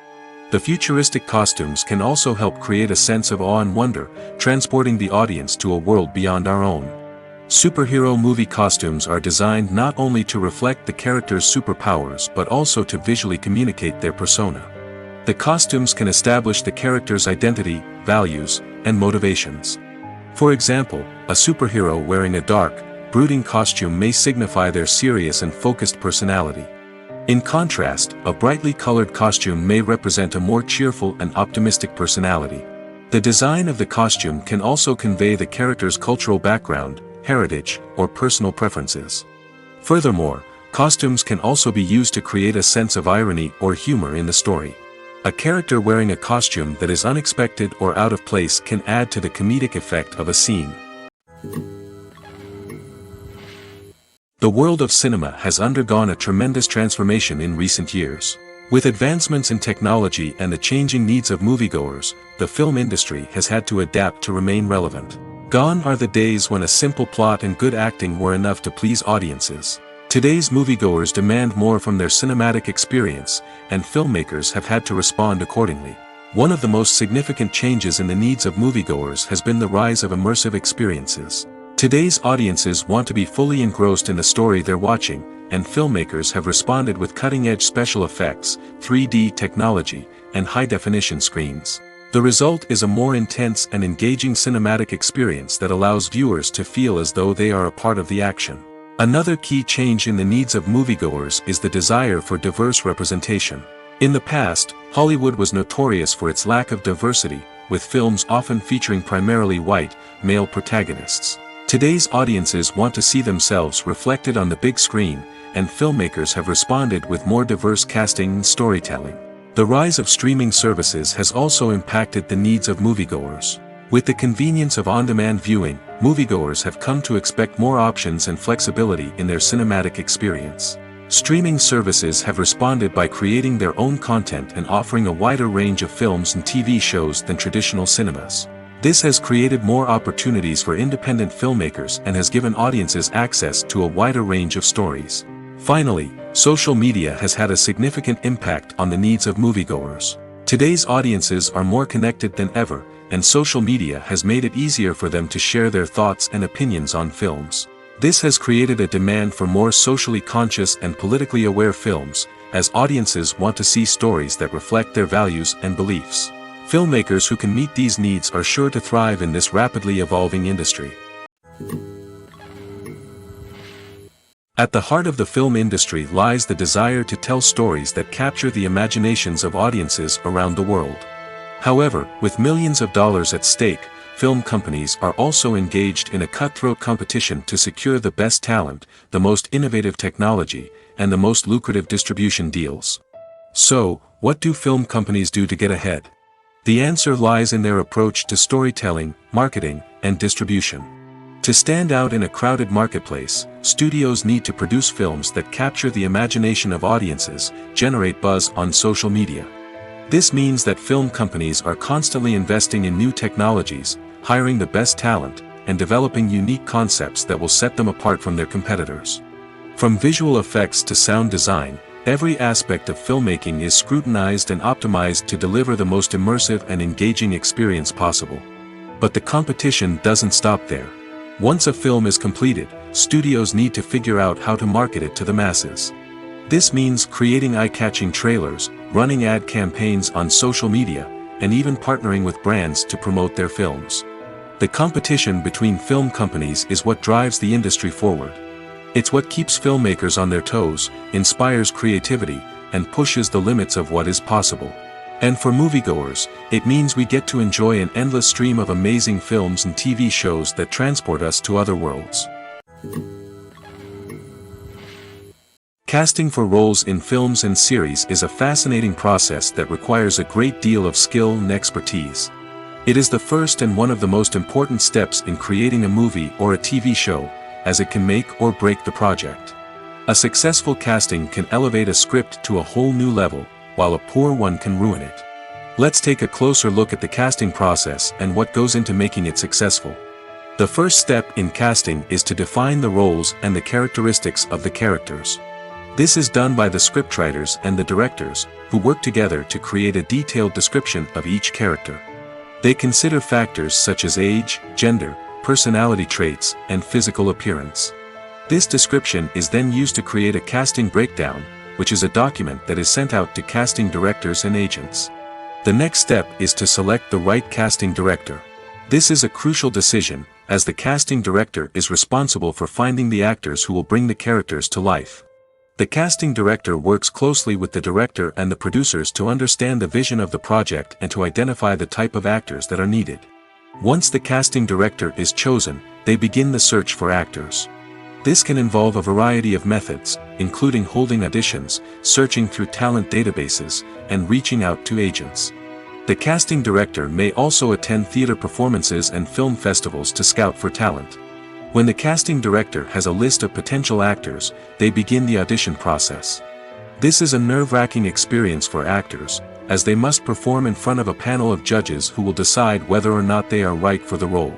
The futuristic costumes can also help create a sense of awe and wonder, transporting the audience to a world beyond our own. Superhero movie costumes are designed not only to reflect the character's superpowers but also to visually communicate their persona. The costumes can establish the character's identity, values, and motivations. For example, a superhero wearing a dark, brooding costume may signify their serious and focused personality. In contrast, a brightly colored costume may represent a more cheerful and optimistic personality. The design of the costume can also convey the character's cultural background, heritage, or personal preferences. Furthermore, costumes can also be used to create a sense of irony or humor in the story. A character wearing a costume that is unexpected or out of place can add to the comedic effect of a scene. The world of cinema has undergone a tremendous transformation in recent years. With advancements in technology and the changing needs of moviegoers, the film industry has had to adapt to remain relevant. Gone are the days when a simple plot and good acting were enough to please audiences. Today's moviegoers demand more from their cinematic experience, and filmmakers have had to respond accordingly. One of the most significant changes in the needs of moviegoers has been the rise of immersive experiences. Today's audiences want to be fully engrossed in the story they're watching, and filmmakers have responded with cutting-edge special effects, 3D technology, and high-definition screens. The result is a more intense and engaging cinematic experience that allows viewers to feel as though they are a part of the action. Another key change in the needs of moviegoers is the desire for diverse representation. In the past, Hollywood was notorious for its lack of diversity, with films often featuring primarily white, male protagonists. Today's audiences want to see themselves reflected on the big screen, and filmmakers have responded with more diverse casting and storytelling. The rise of streaming services has also impacted the needs of moviegoers. With the convenience of on-demand viewing, moviegoers have come to expect more options and flexibility in their cinematic experience. Streaming services have responded by creating their own content and offering a wider range of films and TV shows than traditional cinemas. This has created more opportunities for independent filmmakers and has given audiences access to a wider range of stories. Finally, social media has had a significant impact on the needs of moviegoers. Today's audiences are more connected than ever, and social media has made it easier for them to share their thoughts and opinions on films. This has created a demand for more socially conscious and politically aware films, as audiences want to see stories that reflect their values and beliefs. Filmmakers who can meet these needs are sure to thrive in this rapidly evolving industry. At the heart of the film industry lies the desire to tell stories that capture the imaginations of audiences around the world. However, with millions of dollars at stake, film companies are also engaged in a cutthroat competition to secure the best talent, the most innovative technology, and the most lucrative distribution deals. So, what do film companies do to get ahead? The answer lies in their approach to storytelling, marketing, and distribution. To stand out in a crowded marketplace, studios need to produce films that capture the imagination of audiences, generate buzz on social media. This means that film companies are constantly investing in new technologies, hiring the best talent, and developing unique concepts that will set them apart from their competitors. From visual effects to sound design, every aspect of filmmaking is scrutinized and optimized to deliver the most immersive and engaging experience possible. But the competition doesn't stop there. Once a film is completed, studios need to figure out how to market it to the masses. This means creating eye-catching trailers, running ad campaigns on social media, and even partnering with brands to promote their films. The competition between film companies is what drives the industry forward. It's what keeps filmmakers on their toes, inspires creativity, and pushes the limits of what is possible. And for moviegoers, it means we get to enjoy an endless stream of amazing films and TV shows that transport us to other worlds. Casting for roles in films and series is a fascinating process that requires a great deal of skill and expertise. It is the first and one of the most important steps in creating a movie or a TV show, as it can make or break the project. A successful casting can elevate a script to a whole new level, while a poor one can ruin it. Let's take a closer look at the casting process and what goes into making it successful. The first step in casting is to define the roles and the characteristics of the characters. This is done by the scriptwriters and the directors, who work together to create a detailed description of each character. They consider factors such as age, gender, personality traits, and physical appearance. This description is then used to create a casting breakdown, which is a document that is sent out to casting directors and agents. The next step is to select the right casting director. This is a crucial decision, as the casting director is responsible for finding the actors who will bring the characters to life. The casting director works closely with the director and the producers to understand the vision of the project and to identify the type of actors that are needed. Once the casting director is chosen, they begin the search for actors. This can involve a variety of methods, including holding auditions, searching through talent databases, and reaching out to agents. The casting director may also attend theater performances and film festivals to scout for talent. When the casting director has a list of potential actors, they begin the audition process. This is a nerve-wracking experience for actors, as they must perform in front of a panel of judges who will decide whether or not they are right for the role.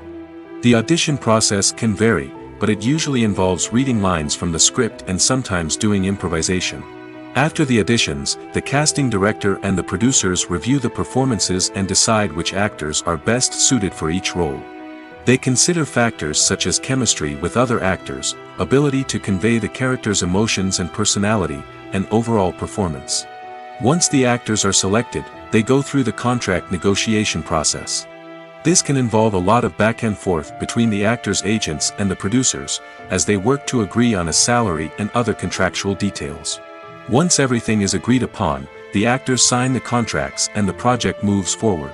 The audition process can vary, but it usually involves reading lines from the script and sometimes doing improvisation. After the auditions, the casting director and the producers review the performances and decide which actors are best suited for each role. They consider factors such as chemistry with other actors, ability to convey the character's emotions and personality, and overall performance. Once the actors are selected, they go through the contract negotiation process. This can involve a lot of back and forth between the actors' agents and the producers, as they work to agree on a salary and other contractual details. Once everything is agreed upon, the actors sign the contracts and the project moves forward.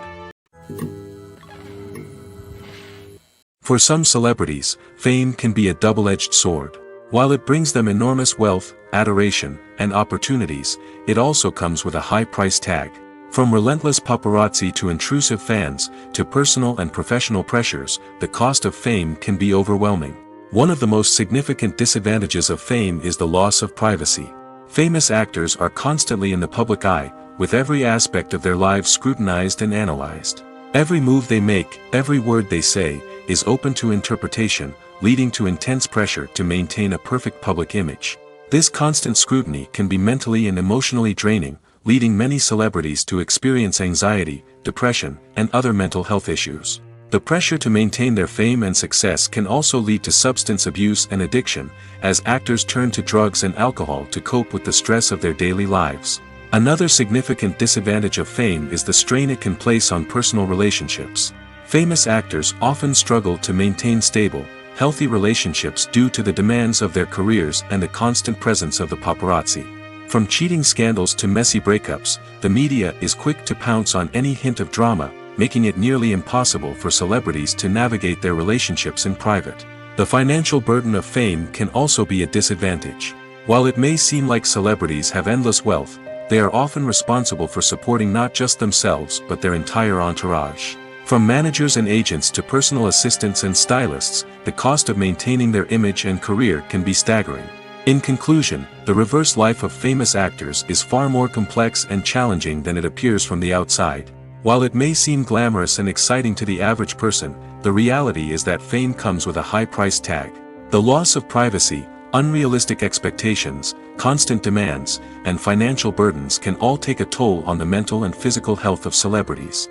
For some celebrities, fame can be a double-edged sword. While it brings them enormous wealth, adoration, and opportunities, it also comes with a high price tag. From relentless paparazzi to intrusive fans, to personal and professional pressures, the cost of fame can be overwhelming. One of the most significant disadvantages of fame is the loss of privacy. Famous actors are constantly in the public eye, with every aspect of their lives scrutinized and analyzed. Every move they make, every word they say, is open to interpretation, leading to intense pressure to maintain a perfect public image. This constant scrutiny can be mentally and emotionally draining, leading many celebrities to experience anxiety, depression, and other mental health issues. The pressure to maintain their fame and success can also lead to substance abuse and addiction, as actors turn to drugs and alcohol to cope with the stress of their daily lives. Another significant disadvantage of fame is the strain it can place on personal relationships. Famous actors often struggle to maintain stable, healthy relationships due to the demands of their careers and the constant presence of the paparazzi. From cheating scandals to messy breakups, the media is quick to pounce on any hint of drama, making it nearly impossible for celebrities to navigate their relationships in private. The financial burden of fame can also be a disadvantage. While it may seem like celebrities have endless wealth, they are often responsible for supporting not just themselves but their entire entourage. From managers and agents to personal assistants and stylists, the cost of maintaining their image and career can be staggering. In conclusion, the reverse life of famous actors is far more complex and challenging than it appears from the outside. While it may seem glamorous and exciting to the average person, the reality is that fame comes with a high price tag. The loss of privacy, unrealistic expectations, constant demands, and financial burdens can all take a toll on the mental and physical health of celebrities.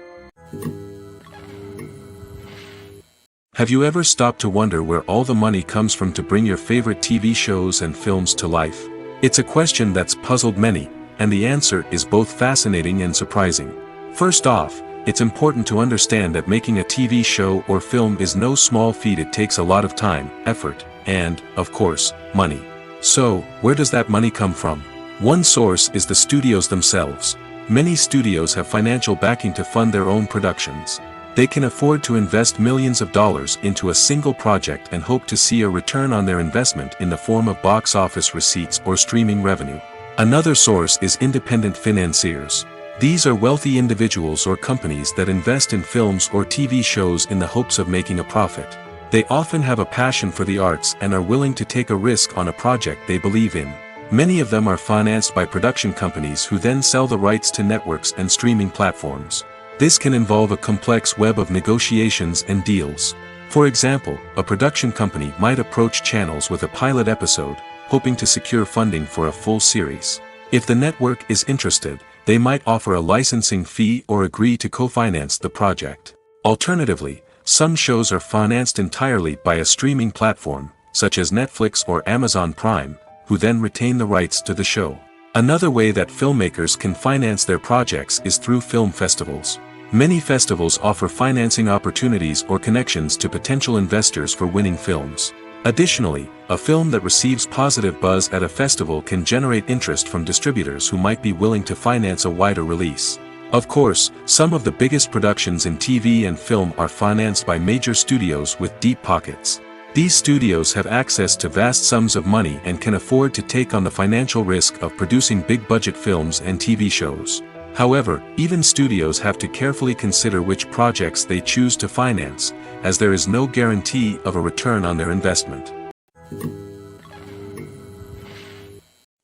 Have you ever stopped to wonder where all the money comes from to bring your favorite TV shows and films to life? It's a question that's puzzled many, and the answer is both fascinating and surprising. First off, it's important to understand that making a TV show or film is no small feat. It takes a lot of time, effort, and, of course, money. So, where does that money come from? One source is the studios themselves. Many studios have financial backing to fund their own productions. They can afford to invest millions of dollars into a single project and hope to see a return on their investment in the form of box office receipts or streaming revenue. Another source is independent financiers. These are wealthy individuals or companies that invest in films or TV shows in the hopes of making a profit. They often have a passion for the arts and are willing to take a risk on a project they believe in. Many of them are financed by production companies who then sell the rights to networks and streaming platforms. This can involve a complex web of negotiations and deals. For example, a production company might approach channels with a pilot episode, hoping to secure funding for a full series. If the network is interested, they might offer a licensing fee or agree to co-finance the project. Alternatively, some shows are financed entirely by a streaming platform, such as Netflix or Amazon Prime, who then retain the rights to the show. Another way that filmmakers can finance their projects is through film festivals. Many festivals offer financing opportunities or connections to potential investors for winning films. Additionally, a film that receives positive buzz at a festival can generate interest from distributors who might be willing to finance a wider release. Of course, some of the biggest productions in TV and film are financed by major studios with deep pockets. These studios have access to vast sums of money and can afford to take on the financial risk of producing big-budget films and TV shows. However, even studios have to carefully consider which projects they choose to finance, as there is no guarantee of a return on their investment.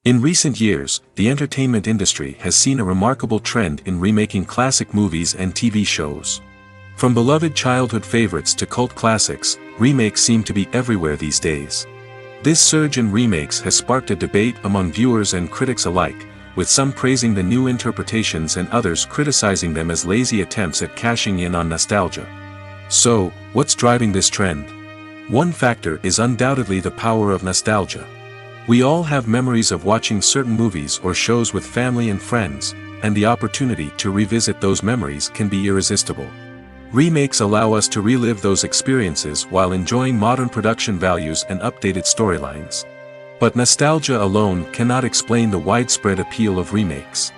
In recent years, the entertainment industry has seen a remarkable trend in remaking classic movies and TV shows. From beloved childhood favorites to cult classics, remakes seem to be everywhere these days. This surge in remakes has sparked a debate among viewers and critics alike, with some praising the new interpretations and others criticizing them as lazy attempts at cashing in on nostalgia. So, what's driving this trend? One factor is undoubtedly the power of nostalgia. We all have memories of watching certain movies or shows with family and friends, and the opportunity to revisit those memories can be irresistible. Remakes allow us to relive those experiences while enjoying modern production values and updated storylines. But nostalgia alone cannot explain the widespread appeal of remakes.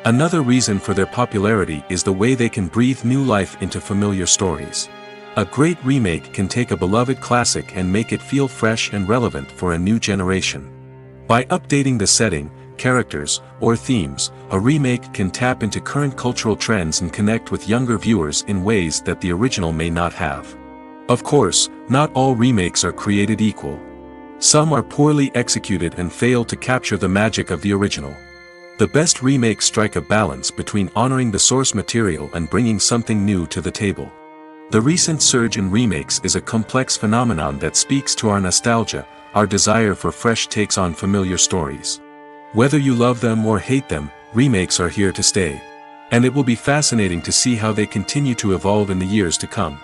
Another reason for their popularity is the way they can breathe new life into familiar stories. A great remake can take a beloved classic and make it feel fresh and relevant for a new generation. By updating the setting, characters, or themes, a remake can tap into current cultural trends and connect with younger viewers in ways that the original may not have. Of course, not all remakes are created equal. Some are poorly executed and fail to capture the magic of the original. The best remakes strike a balance between honoring the source material and bringing something new to the table. The recent surge in remakes is a complex phenomenon that speaks to our nostalgia, our desire for fresh takes on familiar stories. Whether you love them or hate them, remakes are here to stay. And it will be fascinating to see how they continue to evolve in the years to come.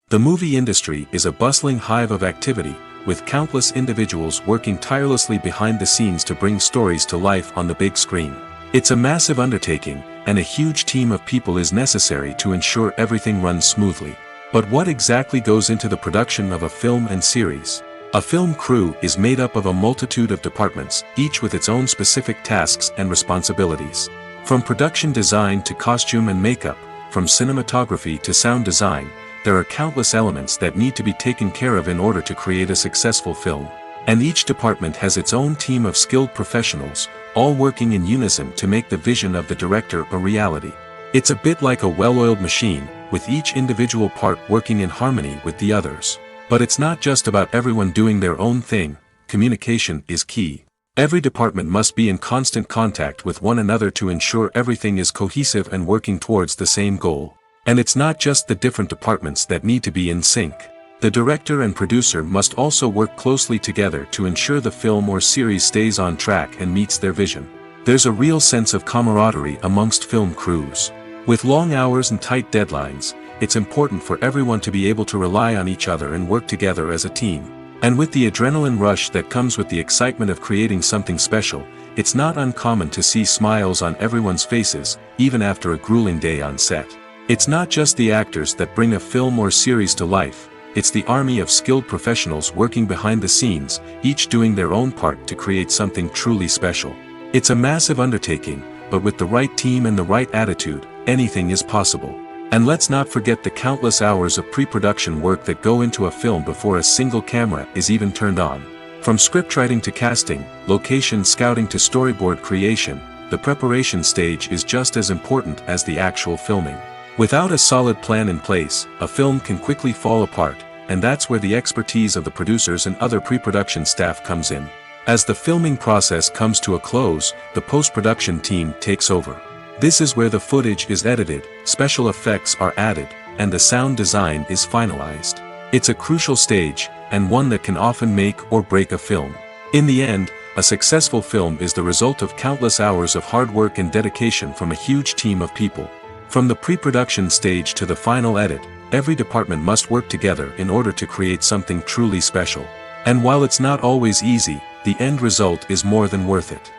The movie industry is a bustling hive of activity, with countless individuals working tirelessly behind the scenes to bring stories to life on the big screen. It's a massive undertaking, and a huge team of people is necessary to ensure everything runs smoothly. But what exactly goes into the production of a film and series? A film crew is made up of a multitude of departments, each with its own specific tasks and responsibilities. From production design to costume and makeup, from cinematography to sound design, there are countless elements that need to be taken care of in order to create a successful film. And each department has its own team of skilled professionals, all working in unison to make the vision of the director a reality. It's a bit like a well-oiled machine, with each individual part working in harmony with the others. But it's not just about everyone doing their own thing. Communication is key. Every department must be in constant contact with one another to ensure everything is cohesive and working towards the same goal. And it's not just the different departments that need to be in sync. The director and producer must also work closely together to ensure the film or series stays on track and meets their vision. There's a real sense of camaraderie amongst film crews. With long hours and tight deadlines, it's important for everyone to be able to rely on each other and work together as a team. And with the adrenaline rush that comes with the excitement of creating something special, it's not uncommon to see smiles on everyone's faces, even after a grueling day on set. It's not just the actors that bring a film or series to life, it's the army of skilled professionals working behind the scenes, each doing their own part to create something truly special. It's a massive undertaking, but with the right team and the right attitude, anything is possible. And let's not forget the countless hours of pre-production work that go into a film before a single camera is even turned on. From scriptwriting to casting, location scouting to storyboard creation, the preparation stage is just as important as the actual filming. Without a solid plan in place, a film can quickly fall apart, and that's where the expertise of the producers and other pre-production staff comes in. As the filming process comes to a close, the post-production team takes over. This is where the footage is edited, special effects are added, and the sound design is finalized. It's a crucial stage, and one that can often make or break a film. In the end, a successful film is the result of countless hours of hard work and dedication from a huge team of people. From the pre-production stage to the final edit, every department must work together in order to create something truly special. And while it's not always easy, the end result is more than worth it.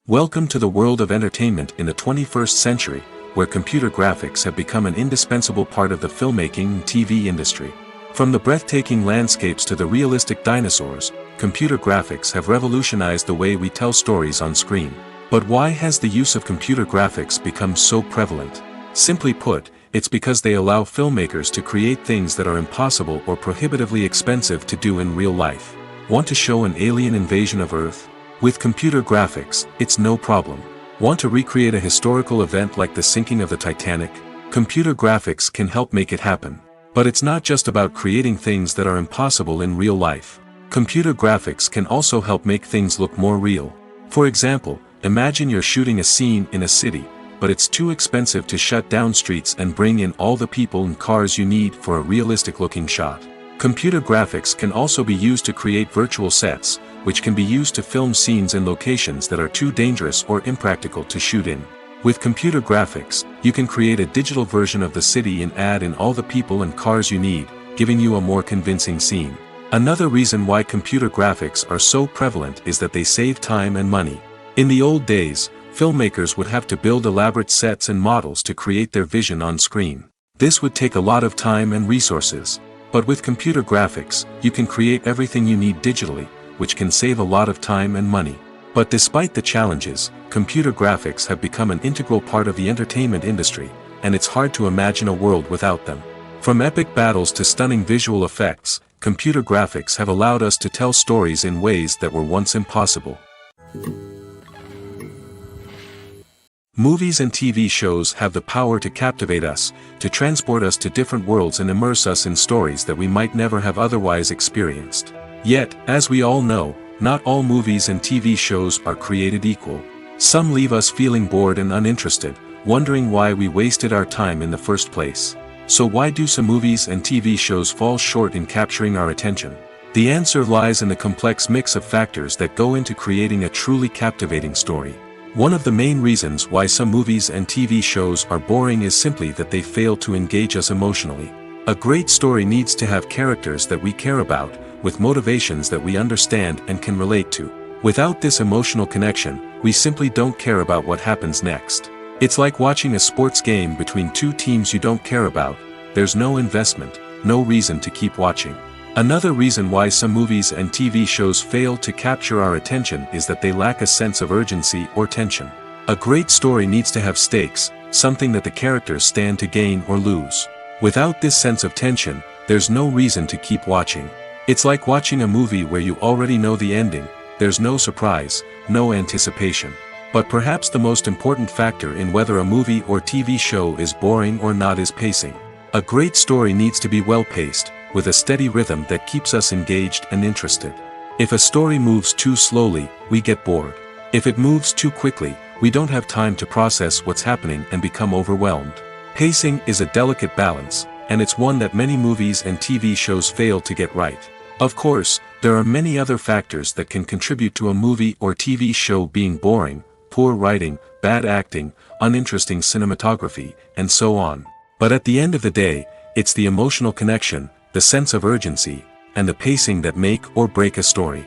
Welcome to the world of entertainment in the 21st century, where computer graphics have become an indispensable part of the filmmaking and TV industry. From the breathtaking landscapes to the realistic dinosaurs, computer graphics have revolutionized the way we tell stories on screen. But why has the use of computer graphics become so prevalent? Simply put, it's because they allow filmmakers to create things that are impossible or prohibitively expensive to do in real life. Want to show an alien invasion of Earth? With computer graphics, it's no problem. Want to recreate a historical event like the sinking of the Titanic? Computer graphics can help make it happen. But it's not just about creating things that are impossible in real life. Computer graphics can also help make things look more real. For example, imagine you're shooting a scene in a city, but it's too expensive to shut down streets and bring in all the people and cars you need for a realistic-looking shot. Computer graphics can also be used to create virtual sets, which can be used to film scenes in locations that are too dangerous or impractical to shoot in. With computer graphics, you can create a digital version of the city and add in all the people and cars you need, giving you a more convincing scene. Another reason why computer graphics are so prevalent is that they save time and money. In the old days, filmmakers would have to build elaborate sets and models to create their vision on screen. This would take a lot of time and resources. But with computer graphics, you can create everything you need digitally, which can save a lot of time and money. But despite the challenges, computer graphics have become an integral part of the entertainment industry, and it's hard to imagine a world without them. From epic battles to stunning visual effects, computer graphics have allowed us to tell stories in ways that were once impossible. Movies and TV shows have the power to captivate us, to transport us to different worlds and immerse us in stories that we might never have otherwise experienced. Yet, as we all know, not all movies and TV shows are created equal. Some leave us feeling bored and uninterested, wondering why we wasted our time in the first place. So why do some movies and TV shows fall short in capturing our attention? The answer lies in the complex mix of factors that go into creating a truly captivating story. One of the main reasons why some movies and TV shows are boring is simply that they fail to engage us emotionally. A great story needs to have characters that we care about, with motivations that we understand and can relate to. Without this emotional connection, we simply don't care about what happens next. It's like watching a sports game between two teams you don't care about. There's no investment, no reason to keep watching. Another reason why some movies and TV shows fail to capture our attention is that they lack a sense of urgency or tension. A great story needs to have stakes, something that the characters stand to gain or lose. Without this sense of tension, there's no reason to keep watching. It's like watching a movie where you already know the ending. There's no surprise, no anticipation. But perhaps the most important factor in whether a movie or TV show is boring or not is pacing. A great story needs to be well-paced, with a steady rhythm that keeps us engaged and interested. If a story moves too slowly, we get bored. If it moves too quickly, we don't have time to process what's happening and become overwhelmed. Pacing is a delicate balance, and it's one that many movies and TV shows fail to get right. Of course, there are many other factors that can contribute to a movie or TV show being boring: poor writing, bad acting, uninteresting cinematography, and so on. But at the end of the day, it's the emotional connection, the sense of urgency, and the pacing that make or break a story.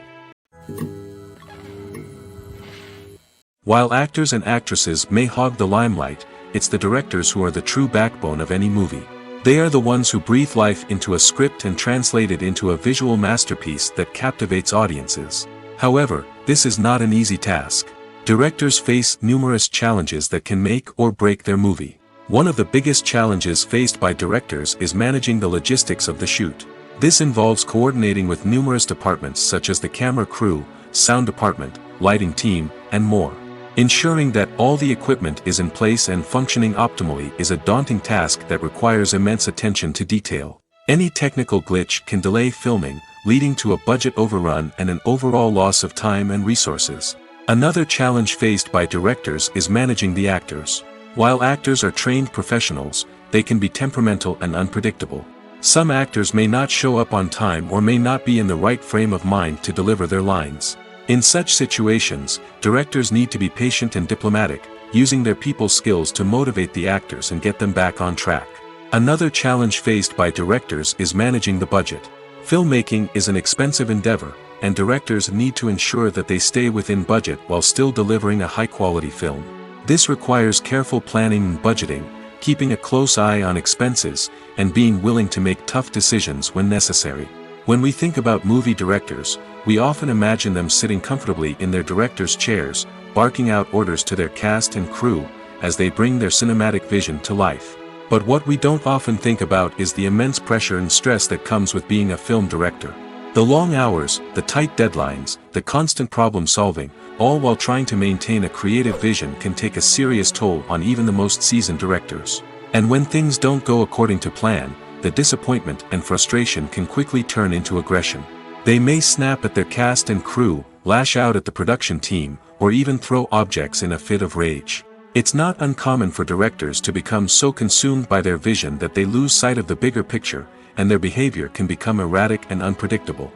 While actors and actresses may hog the limelight, it's the directors who are the true backbone of any movie. They are the ones who breathe life into a script and translate it into a visual masterpiece that captivates audiences. However, this is not an easy task. Directors face numerous challenges that can make or break their movie. One of the biggest challenges faced by directors is managing the logistics of the shoot. This involves coordinating with numerous departments such as the camera crew, sound department, lighting team, and more. Ensuring that all the equipment is in place and functioning optimally is a daunting task that requires immense attention to detail. Any technical glitch can delay filming, leading to a budget overrun and an overall loss of time and resources. Another challenge faced by directors is managing the actors. While actors are trained professionals, they can be temperamental and unpredictable. Some actors may not show up on time or may not be in the right frame of mind to deliver their lines. In such situations, directors need to be patient and diplomatic, using their people skills to motivate the actors and get them back on track. Another challenge faced by directors is managing the budget. Filmmaking is an expensive endeavor, and directors need to ensure that they stay within budget while still delivering a high-quality film. This requires careful planning and budgeting, keeping a close eye on expenses, and being willing to make tough decisions when necessary. When we think about movie directors, we often imagine them sitting comfortably in their director's chairs, barking out orders to their cast and crew, as they bring their cinematic vision to life. But what we don't often think about is the immense pressure and stress that comes with being a film director. The long hours, the tight deadlines, the constant problem solving, all while trying to maintain a creative vision can take a serious toll on even the most seasoned directors. And when things don't go according to plan, the disappointment and frustration can quickly turn into aggression. They may snap at their cast and crew, lash out at the production team, or even throw objects in a fit of rage. It's not uncommon for directors to become so consumed by their vision that they lose sight of the bigger picture, and their behavior can become erratic and unpredictable.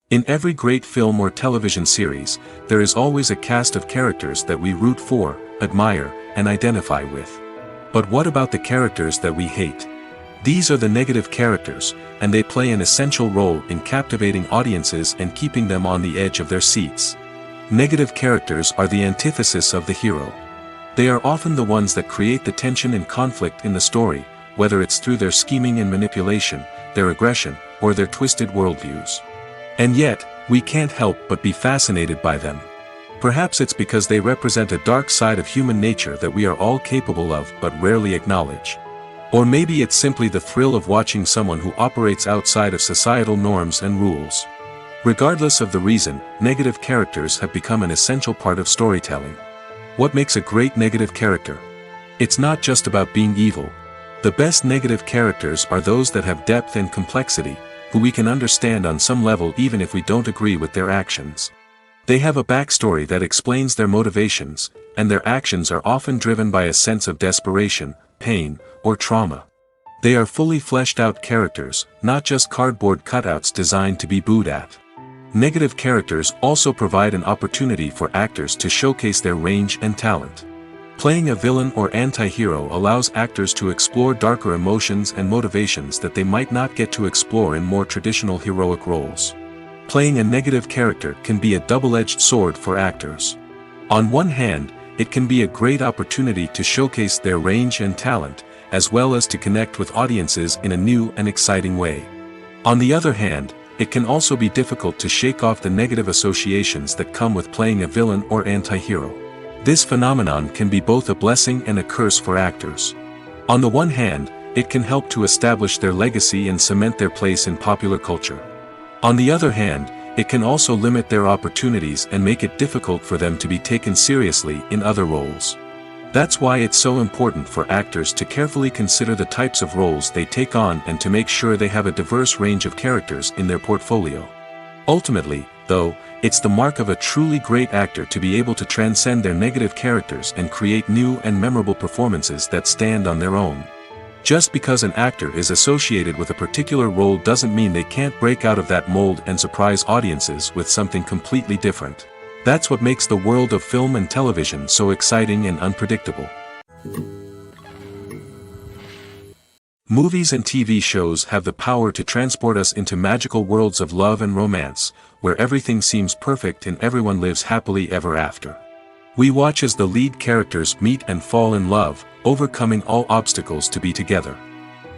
In every great film or television series, there is always a cast of characters that we root for, admire, and identify with. But what about the characters that we hate? These are the negative characters, and they play an essential role in captivating audiences and keeping them on the edge of their seats. Negative characters are the antithesis of the hero. They are often the ones that create the tension and conflict in the story, whether it's through their scheming and manipulation, their aggression, or their twisted worldviews. And yet, we can't help but be fascinated by them. Perhaps it's because they represent a dark side of human nature that we are all capable of but rarely acknowledge. Or maybe it's simply the thrill of watching someone who operates outside of societal norms and rules. Regardless of the reason, negative characters have become an essential part of storytelling. What makes a great negative character? It's not just about being evil. The best negative characters are those that have depth and complexity, who we can understand on some level even if we don't agree with their actions. They have a backstory that explains their motivations, and their actions are often driven by a sense of desperation, pain, or trauma. They are fully fleshed out characters, not just cardboard cutouts designed to be booed at. Negative characters also provide an opportunity for actors to showcase their range and talent. Playing a villain or anti-hero allows actors to explore darker emotions and motivations that they might not get to explore in more traditional heroic roles. Playing a negative character can be a double-edged sword for actors. On one hand, it can be a great opportunity to showcase their range and talent, as well as to connect with audiences in a new and exciting way. On the other hand, it can also be difficult to shake off the negative associations that come with playing a villain or anti-hero. This phenomenon can be both a blessing and a curse for actors. On the one hand, it can help to establish their legacy and cement their place in popular culture. On the other hand, it can also limit their opportunities and make it difficult for them to be taken seriously in other roles. That's why it's so important for actors to carefully consider the types of roles they take on and to make sure they have a diverse range of characters in their portfolio. Ultimately, though, it's the mark of a truly great actor to be able to transcend their negative characters and create new and memorable performances that stand on their own. Just because an actor is associated with a particular role doesn't mean they can't break out of that mold and surprise audiences with something completely different. That's what makes the world of film and television so exciting and unpredictable. Movies and TV shows have the power to transport us into magical worlds of love and romance, where everything seems perfect and everyone lives happily ever after. We watch as the lead characters meet and fall in love, overcoming all obstacles to be together.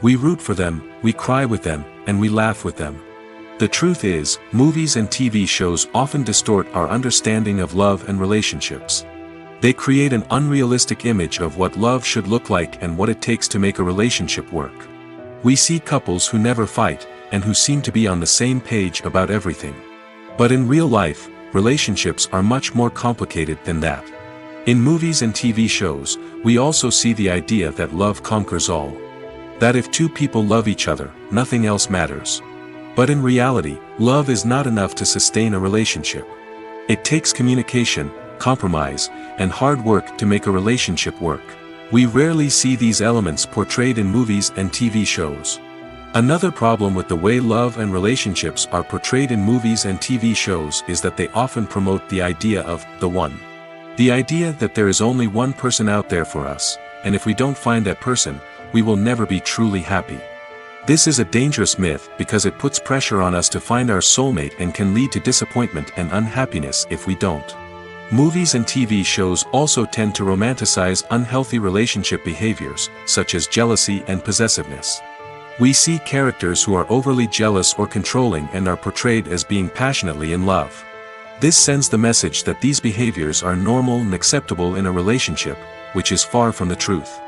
We root for them, we cry with them, and we laugh with them. The truth is, movies and TV shows often distort our understanding of love and relationships. They create an unrealistic image of what love should look like and what it takes to make a relationship work. We see couples who never fight, and who seem to be on the same page about everything. But in real life, relationships are much more complicated than that. In movies and TV shows, we also see the idea that love conquers all. That if two people love each other, nothing else matters. But in reality, love is not enough to sustain a relationship. It takes communication, compromise, and hard work to make a relationship work. We rarely see these elements portrayed in movies and TV shows. Another problem with the way love and relationships are portrayed in movies and TV shows is that they often promote the idea of the one. The idea that there is only one person out there for us, and if we don't find that person, we will never be truly happy. This is a dangerous myth because it puts pressure on us to find our soulmate and can lead to disappointment and unhappiness if we don't. Movies and TV shows also tend to romanticize unhealthy relationship behaviors, such as jealousy and possessiveness. We see characters who are overly jealous or controlling and are portrayed as being passionately in love. This sends the message that these behaviors are normal and acceptable in a relationship, which is far from the truth.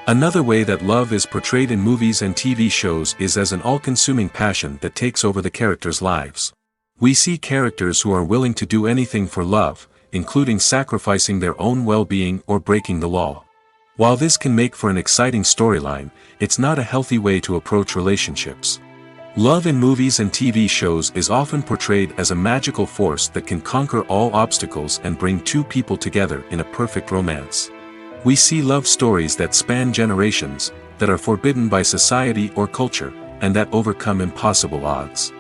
Another way that love is portrayed in movies and TV shows is as an all-consuming passion that takes over the characters' lives. We see characters who are willing to do anything for love, including sacrificing their own well-being or breaking the law. While this can make for an exciting storyline, it's not a healthy way to approach relationships. Love in movies and TV shows is often portrayed as a magical force that can conquer all obstacles and bring two people together in a perfect romance. We see love stories that span generations, that are forbidden by society or culture, and that overcome impossible odds.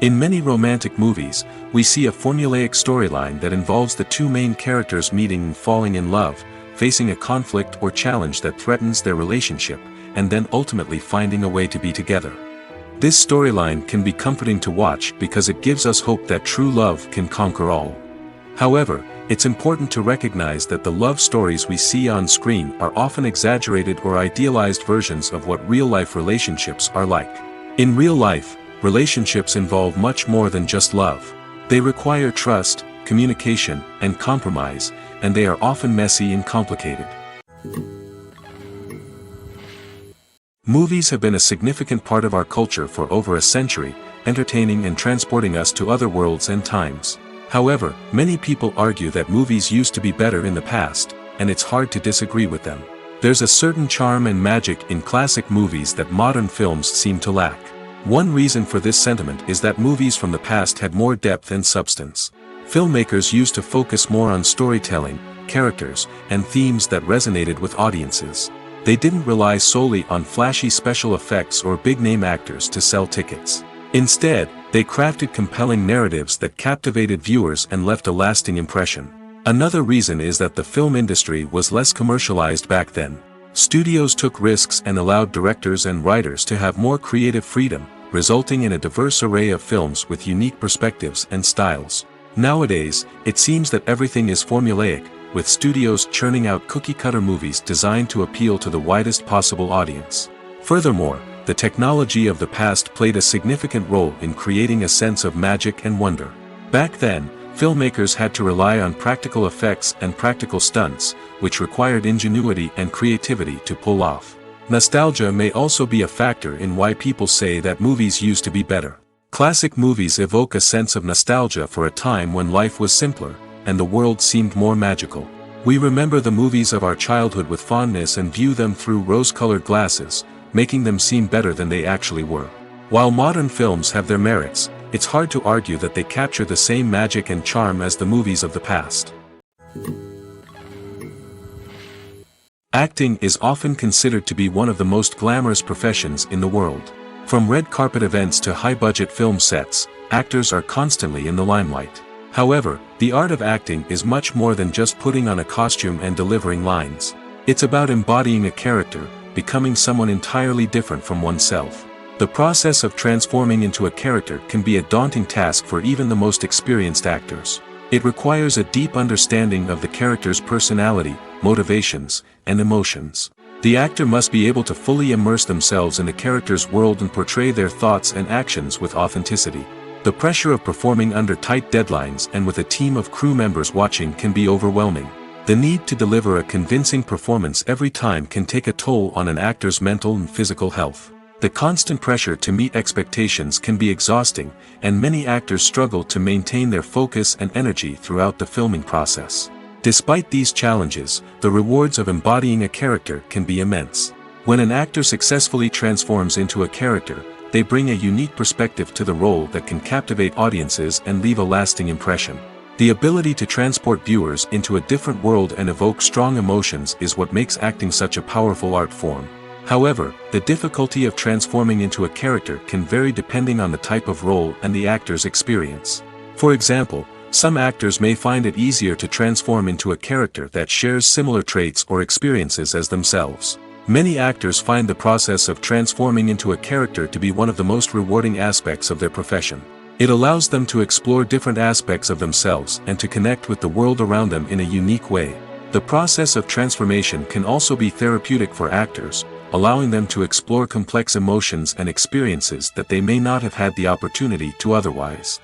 In many romantic movies, we see a formulaic storyline that involves the two main characters meeting and falling in love, facing a conflict or challenge that threatens their relationship, and then ultimately finding a way to be together. This storyline can be comforting to watch because it gives us hope that true love can conquer all. However, it's important to recognize that the love stories we see on screen are often exaggerated or idealized versions of what real-life relationships are like. In real life, relationships involve much more than just love. They require trust, communication, and compromise, and they are often messy and complicated. Movies have been a significant part of our culture for over a century, entertaining and transporting us to other worlds and times. However, many people argue that movies used to be better in the past, and it's hard to disagree with them. There's a certain charm and magic in classic movies that modern films seem to lack. One reason for this sentiment is that movies from the past had more depth and substance. Filmmakers used to focus more on storytelling, characters, and themes that resonated with audiences. They didn't rely solely on flashy special effects or big-name actors to sell tickets. Instead, they crafted compelling narratives that captivated viewers and left a lasting impression. Another reason is that the film industry was less commercialized back then. Studios took risks and allowed directors and writers to have more creative freedom, resulting in a diverse array of films with unique perspectives and styles. Nowadays, it seems that everything is formulaic, with studios churning out cookie-cutter movies designed to appeal to the widest possible audience. Furthermore, the technology of the past played a significant role in creating a sense of magic and wonder. Back then, filmmakers had to rely on practical effects and practical stunts, which required ingenuity and creativity to pull off. Nostalgia may also be a factor in why people say that movies used to be better. Classic movies evoke a sense of nostalgia for a time when life was simpler, and the world seemed more magical. We remember the movies of our childhood with fondness and view them through rose-colored glasses, making them seem better than they actually were. While modern films have their merits, it's hard to argue that they capture the same magic and charm as the movies of the past. Acting is often considered to be one of the most glamorous professions in the world. From red carpet events to high-budget film sets, actors are constantly in the limelight. However, the art of acting is much more than just putting on a costume and delivering lines. It's about embodying a character, becoming someone entirely different from oneself. The process of transforming into a character can be a daunting task for even the most experienced actors. It requires a deep understanding of the character's personality, motivations, and emotions. The actor must be able to fully immerse themselves in the character's world and portray their thoughts and actions with authenticity. The pressure of performing under tight deadlines and with a team of crew members watching can be overwhelming. The need to deliver a convincing performance every time can take a toll on an actor's mental and physical health. The constant pressure to meet expectations can be exhausting, and many actors struggle to maintain their focus and energy throughout the filming process. Despite these challenges, the rewards of embodying a character can be immense. When an actor successfully transforms into a character, they bring a unique perspective to the role that can captivate audiences and leave a lasting impression. The ability to transport viewers into a different world and evoke strong emotions is what makes acting such a powerful art form. However, the difficulty of transforming into a character can vary depending on the type of role and the actor's experience. For example, some actors may find it easier to transform into a character that shares similar traits or experiences as themselves. Many actors find the process of transforming into a character to be one of the most rewarding aspects of their profession. It allows them to explore different aspects of themselves and to connect with the world around them in a unique way. The process of transformation can also be therapeutic for actors, allowing them to explore complex emotions and experiences that they may not have had the opportunity to otherwise.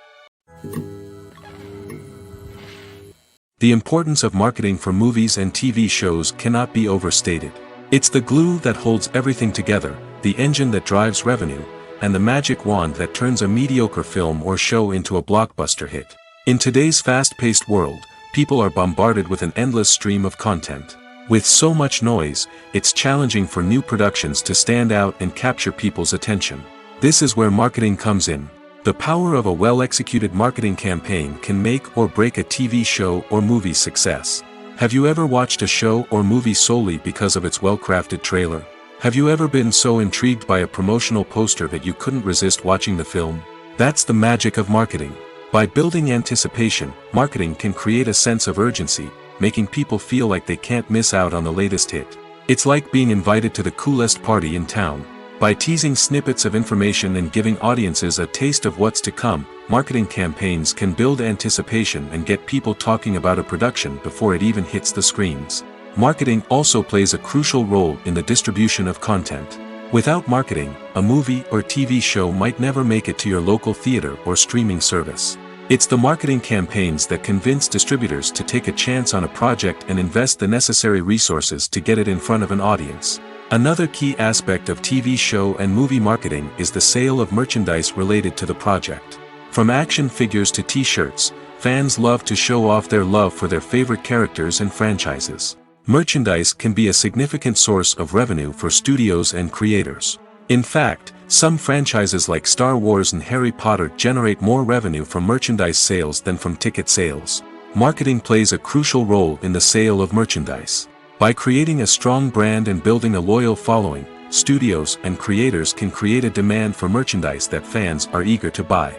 The importance of marketing for movies and TV shows cannot be overstated. It's the glue that holds everything together, the engine that drives revenue, and the magic wand that turns a mediocre film or show into a blockbuster hit. In today's fast-paced world, people are bombarded with an endless stream of content. With so much noise, it's challenging for new productions to stand out and capture people's attention. This is where marketing comes in. The power of a well-executed marketing campaign can make or break a TV show or movie's success. Have you ever watched a show or movie solely because of its well-crafted trailer? Have you ever been so intrigued by a promotional poster that you couldn't resist watching the film? That's the magic of marketing. By building anticipation, marketing can create a sense of urgency, making people feel like they can't miss out on the latest hit. It's like being invited to the coolest party in town. By teasing snippets of information and giving audiences a taste of what's to come, marketing campaigns can build anticipation and get people talking about a production before it even hits the screens. Marketing also plays a crucial role in the distribution of content. Without marketing, a movie or TV show might never make it to your local theater or streaming service. It's the marketing campaigns that convince distributors to take a chance on a project and invest the necessary resources to get it in front of an audience. Another key aspect of TV show and movie marketing is the sale of merchandise related to the project. From action figures to t-shirts, fans love to show off their love for their favorite characters and franchises. Merchandise can be a significant source of revenue for studios and creators. In fact, some franchises like Star Wars and Harry Potter generate more revenue from merchandise sales than from ticket sales. Marketing plays a crucial role in the sale of merchandise. By creating a strong brand and building a loyal following, studios and creators can create a demand for merchandise that fans are eager to buy.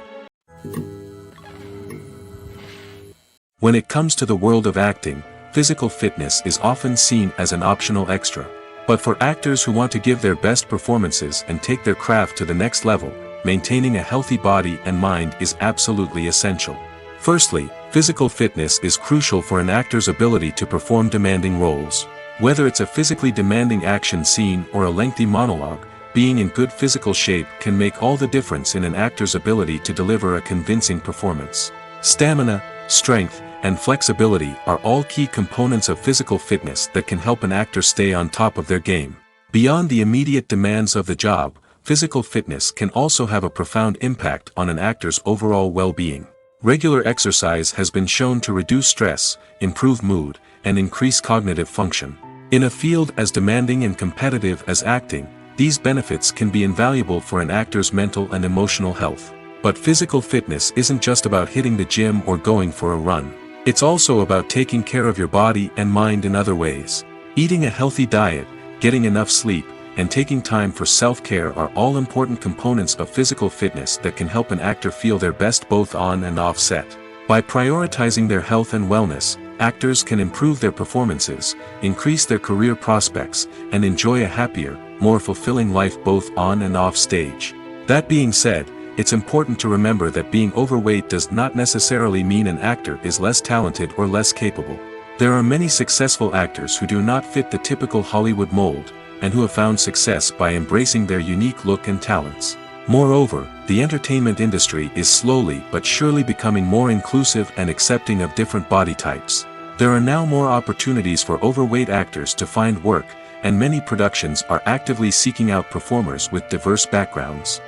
When it comes to the world of acting, physical fitness is often seen as an optional extra. But for actors who want to give their best performances and take their craft to the next level, maintaining a healthy body and mind is absolutely essential. Firstly, physical fitness is crucial for an actor's ability to perform demanding roles. Whether it's a physically demanding action scene or a lengthy monologue, being in good physical shape can make all the difference in an actor's ability to deliver a convincing performance. Stamina, strength, and flexibility are all key components of physical fitness that can help an actor stay on top of their game. Beyond the immediate demands of the job, physical fitness can also have a profound impact on an actor's overall well-being. Regular exercise has been shown to reduce stress, improve mood, and increase cognitive function. In a field as demanding and competitive as acting, these benefits can be invaluable for an actor's mental and emotional health. But physical fitness isn't just about hitting the gym or going for a run. It's also about taking care of your body and mind in other ways. Eating a healthy diet, getting enough sleep, and taking time for self-care are all important components of physical fitness that can help an actor feel their best both on and off set. By prioritizing their health and wellness, actors can improve their performances, increase their career prospects, and enjoy a happier, more fulfilling life both on and off stage. That being said, it's important to remember that being overweight does not necessarily mean an actor is less talented or less capable. There are many successful actors who do not fit the typical Hollywood mold, and who have found success by embracing their unique look and talents. Moreover, the entertainment industry is slowly but surely becoming more inclusive and accepting of different body types. There are now more opportunities for overweight actors to find work, and many productions are actively seeking out performers with diverse backgrounds.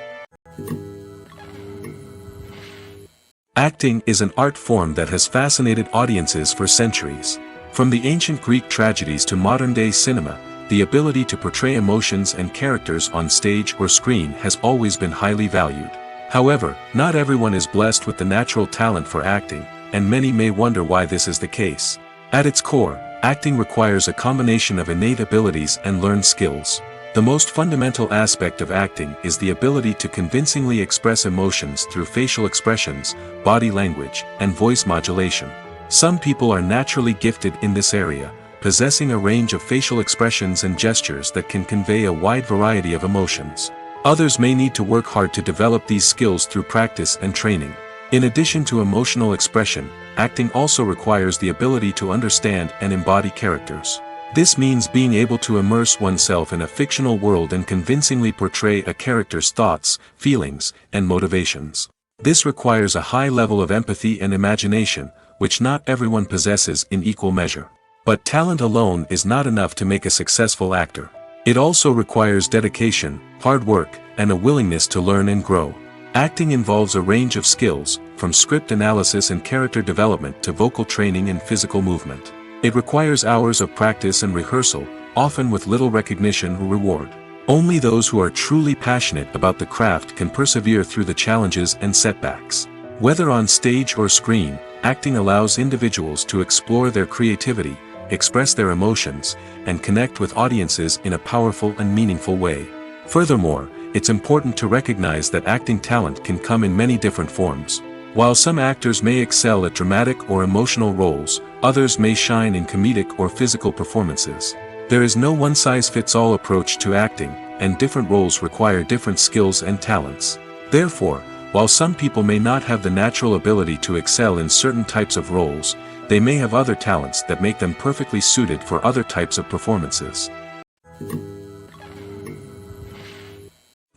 Acting is an art form that has fascinated audiences for centuries. From the ancient Greek tragedies to modern-day cinema, the ability to portray emotions and characters on stage or screen has always been highly valued. However, not everyone is blessed with the natural talent for acting, and many may wonder why this is the case. At its core, acting requires a combination of innate abilities and learned skills. The most fundamental aspect of acting is the ability to convincingly express emotions through facial expressions, body language, and voice modulation. Some people are naturally gifted in this area, possessing a range of facial expressions and gestures that can convey a wide variety of emotions. Others may need to work hard to develop these skills through practice and training. In addition to emotional expression, acting also requires the ability to understand and embody characters. This means being able to immerse oneself in a fictional world and convincingly portray a character's thoughts, feelings, and motivations. This requires a high level of empathy and imagination, which not everyone possesses in equal measure. But talent alone is not enough to make a successful actor. It also requires dedication, hard work, and a willingness to learn and grow. Acting involves a range of skills, from script analysis and character development to vocal training and physical movement. It requires hours of practice and rehearsal, often with little recognition or reward. Only those who are truly passionate about the craft can persevere through the challenges and setbacks. Whether on stage or screen, acting allows individuals to explore their creativity, express their emotions, and connect with audiences in a powerful and meaningful way. Furthermore, it's important to recognize that acting talent can come in many different forms. While some actors may excel at dramatic or emotional roles, others may shine in comedic or physical performances. There is no one-size-fits-all approach to acting, and different roles require different skills and talents. Therefore, while some people may not have the natural ability to excel in certain types of roles, they may have other talents that make them perfectly suited for other types of performances.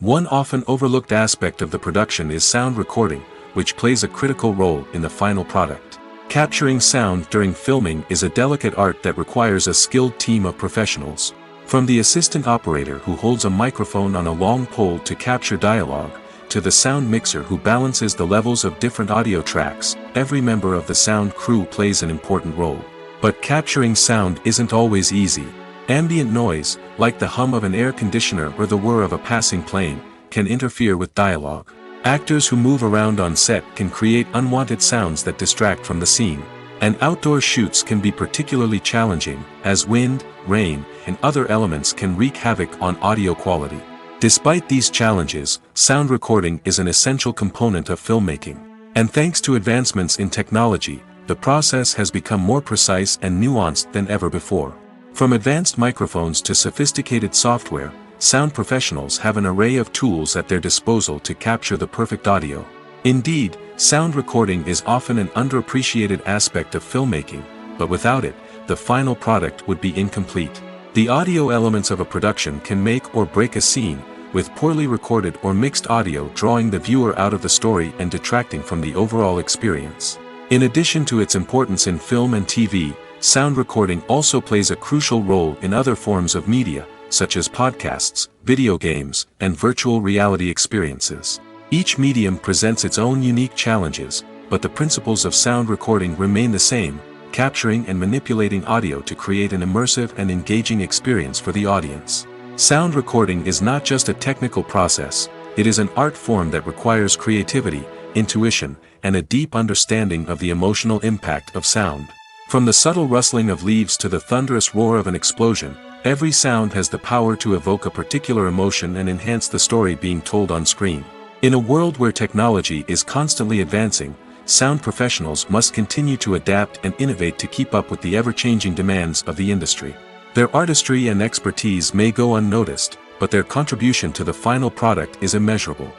One often overlooked aspect of the production is sound recording, which plays a critical role in the final product. Capturing sound during filming is a delicate art that requires a skilled team of professionals. From the assistant operator who holds a microphone on a long pole to capture dialogue, to the sound mixer who balances the levels of different audio tracks, every member of the sound crew plays an important role. But capturing sound isn't always easy. Ambient noise, like the hum of an air conditioner or the whir of a passing plane, can interfere with dialogue. Actors who move around on set can create unwanted sounds that distract from the scene. And outdoor shoots can be particularly challenging, as wind, rain, and other elements can wreak havoc on audio quality. Despite these challenges, sound recording is an essential component of filmmaking. And thanks to advancements in technology, the process has become more precise and nuanced than ever before. From advanced microphones to sophisticated software, sound professionals have an array of tools at their disposal to capture the perfect audio. Indeed, sound recording is often an underappreciated aspect of filmmaking, but without it, the final product would be incomplete. The audio elements of a production can make or break a scene, with poorly recorded or mixed audio drawing the viewer out of the story and detracting from the overall experience. In addition to its importance in film and TV, sound recording also plays a crucial role in other forms of media, such as podcasts, video games, and virtual reality experiences. Each medium presents its own unique challenges, but the principles of sound recording remain the same, capturing and manipulating audio to create an immersive and engaging experience for the audience. Sound recording is not just a technical process, it is an art form that requires creativity, intuition, and a deep understanding of the emotional impact of sound. From the subtle rustling of leaves to the thunderous roar of an explosion, every sound has the power to evoke a particular emotion and enhance the story being told on screen. In a world where technology is constantly advancing, sound professionals must continue to adapt and innovate to keep up with the ever-changing demands of the industry. Their artistry and expertise may go unnoticed, but their contribution to the final product is immeasurable.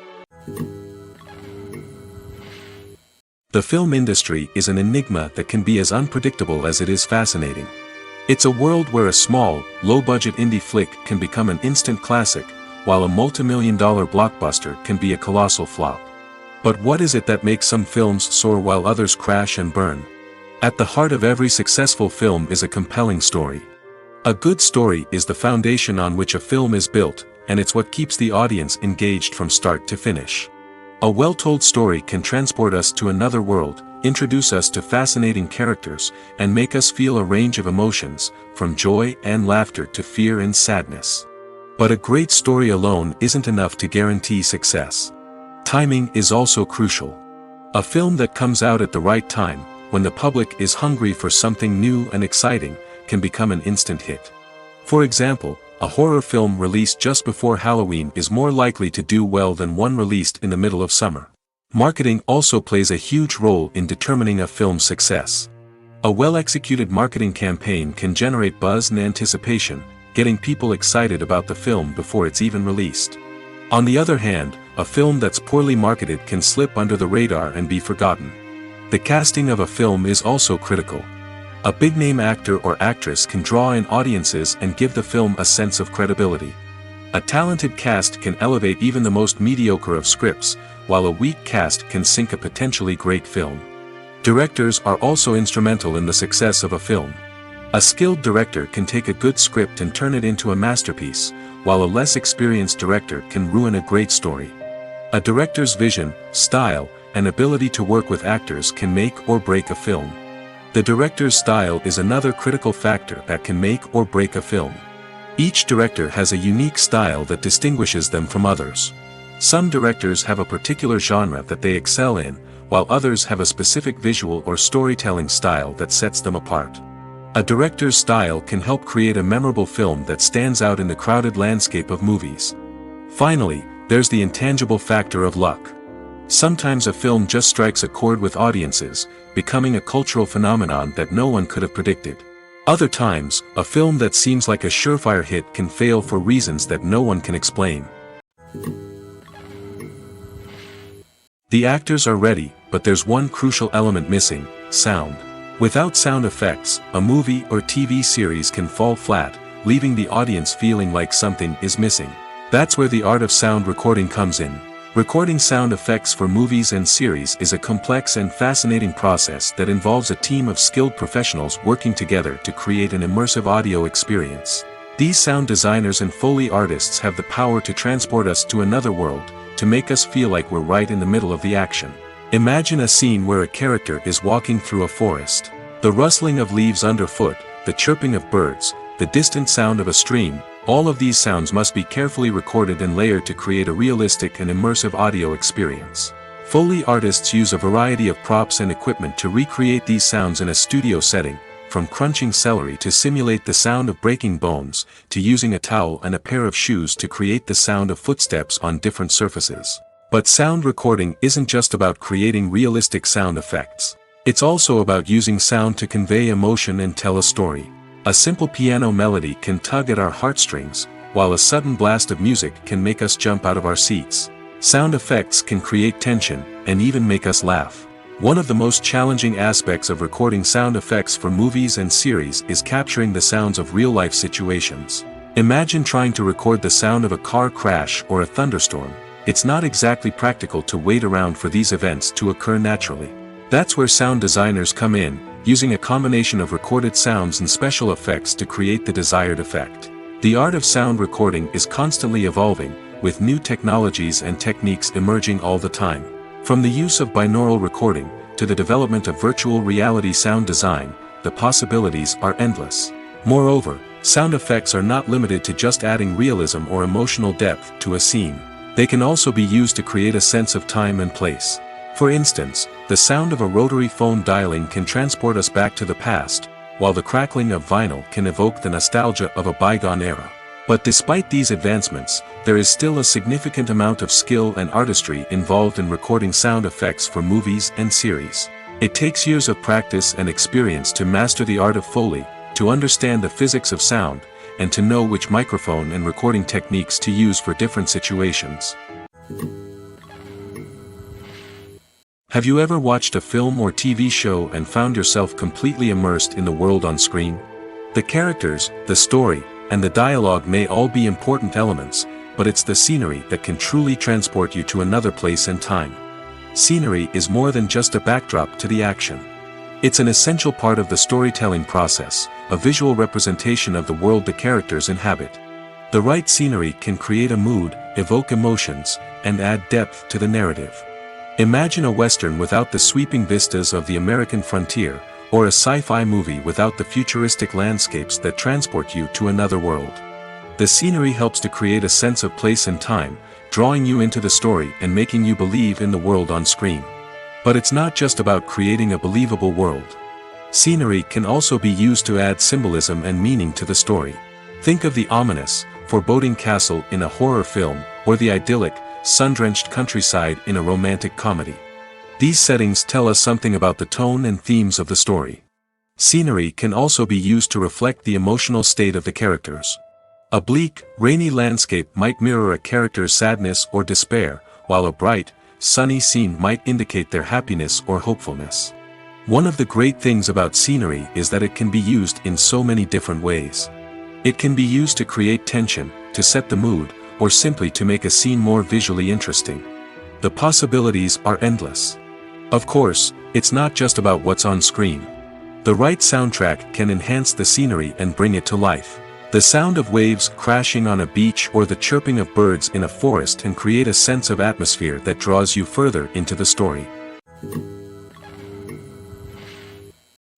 The film industry is an enigma that can be as unpredictable as it is fascinating. It's a world where a small, low-budget indie flick can become an instant classic, while a multi-million-dollar blockbuster can be a colossal flop. But what is it that makes some films soar while others crash and burn? At the heart of every successful film is a compelling story. A good story is the foundation on which a film is built, and it's what keeps the audience engaged from start to finish. A well-told story can transport us to another world, introduce us to fascinating characters, and make us feel a range of emotions, from joy and laughter to fear and sadness. But a great story alone isn't enough to guarantee success. Timing is also crucial. A film that comes out at the right time, when the public is hungry for something new and exciting, can become an instant hit. For example, a horror film released just before Halloween is more likely to do well than one released in the middle of summer. Marketing also plays a huge role in determining a film's success. A well-executed marketing campaign can generate buzz and anticipation, getting people excited about the film before it's even released. On the other hand, a film that's poorly marketed can slip under the radar and be forgotten. The casting of a film is also critical. A big-name actor or actress can draw in audiences and give the film a sense of credibility. A talented cast can elevate even the most mediocre of scripts, while a weak cast can sink a potentially great film. Directors are also instrumental in the success of a film. A skilled director can take a good script and turn it into a masterpiece, while a less experienced director can ruin a great story. A director's vision, style, and ability to work with actors can make or break a film. The director's style is another critical factor that can make or break a film. Each director has a unique style that distinguishes them from others. Some directors have a particular genre that they excel in, while others have a specific visual or storytelling style that sets them apart. A director's style can help create a memorable film that stands out in the crowded landscape of movies. Finally, there's the intangible factor of luck. Sometimes a film just strikes a chord with audiences, becoming a cultural phenomenon that no one could have predicted. Other times, a film that seems like a surefire hit can fail for reasons that no one can explain. The actors are ready, but there's one crucial element missing: sound. Without sound effects, a movie or TV series can fall flat, leaving the audience feeling like something is missing. That's where the art of sound recording comes in. Recording sound effects for movies and series is a complex and fascinating process that involves a team of skilled professionals working together to create an immersive audio experience. These sound designers and Foley artists have the power to transport us to another world, to make us feel like we're right in the middle of the action. Imagine a scene where a character is walking through a forest. The rustling of leaves underfoot, the chirping of birds, the distant sound of a stream, all of these sounds must be carefully recorded and layered to create a realistic and immersive audio experience. Foley artists use a variety of props and equipment to recreate these sounds in a studio setting, from crunching celery to simulate the sound of breaking bones, to using a towel and a pair of shoes to create the sound of footsteps on different surfaces. But sound recording isn't just about creating realistic sound effects. It's also about using sound to convey emotion and tell a story. A simple piano melody can tug at our heartstrings, while a sudden blast of music can make us jump out of our seats. Sound effects can create tension, and even make us laugh. One of the most challenging aspects of recording sound effects for movies and series is capturing the sounds of real-life situations. Imagine trying to record the sound of a car crash or a thunderstorm. It's not exactly practical to wait around for these events to occur naturally. That's where sound designers come in, using a combination of recorded sounds and special effects to create the desired effect. The art of sound recording is constantly evolving, with new technologies and techniques emerging all the time. From the use of binaural recording, to the development of virtual reality sound design, the possibilities are endless. Moreover, sound effects are not limited to just adding realism or emotional depth to a scene. They can also be used to create a sense of time and place. For instance, the sound of a rotary phone dialing can transport us back to the past, while the crackling of vinyl can evoke the nostalgia of a bygone era. But despite these advancements, there is still a significant amount of skill and artistry involved in recording sound effects for movies and series. It takes years of practice and experience to master the art of Foley, to understand the physics of sound, and to know which microphone and recording techniques to use for different situations. Have you ever watched a film or TV show and found yourself completely immersed in the world on screen? The characters, the story, and the dialogue may all be important elements, but it's the scenery that can truly transport you to another place and time. Scenery is more than just a backdrop to the action. It's an essential part of the storytelling process, a visual representation of the world the characters inhabit. The right scenery can create a mood, evoke emotions, and add depth to the narrative. Imagine a western without the sweeping vistas of the American frontier, or a sci-fi movie without the futuristic landscapes that transport you to another world. The scenery helps to create a sense of place and time, drawing you into the story and making you believe in the world on screen. But it's not just about creating a believable world. Scenery can also be used to add symbolism and meaning to the story. Think of the ominous, foreboding castle in a horror film, or the idyllic, sun-drenched countryside in a romantic comedy. These settings tell us something about the tone and themes of the story. Scenery can also be used to reflect the emotional state of the characters. A bleak, rainy landscape might mirror a character's sadness or despair, while a bright, sunny scene might indicate their happiness or hopefulness. One of the great things about scenery is that it can be used in so many different ways. It can be used to create tension, to set the mood, or simply to make a scene more visually interesting. The possibilities are endless. Of course, it's not just about what's on screen. The right soundtrack can enhance the scenery and bring it to life. The sound of waves crashing on a beach or the chirping of birds in a forest can create a sense of atmosphere that draws you further into the story.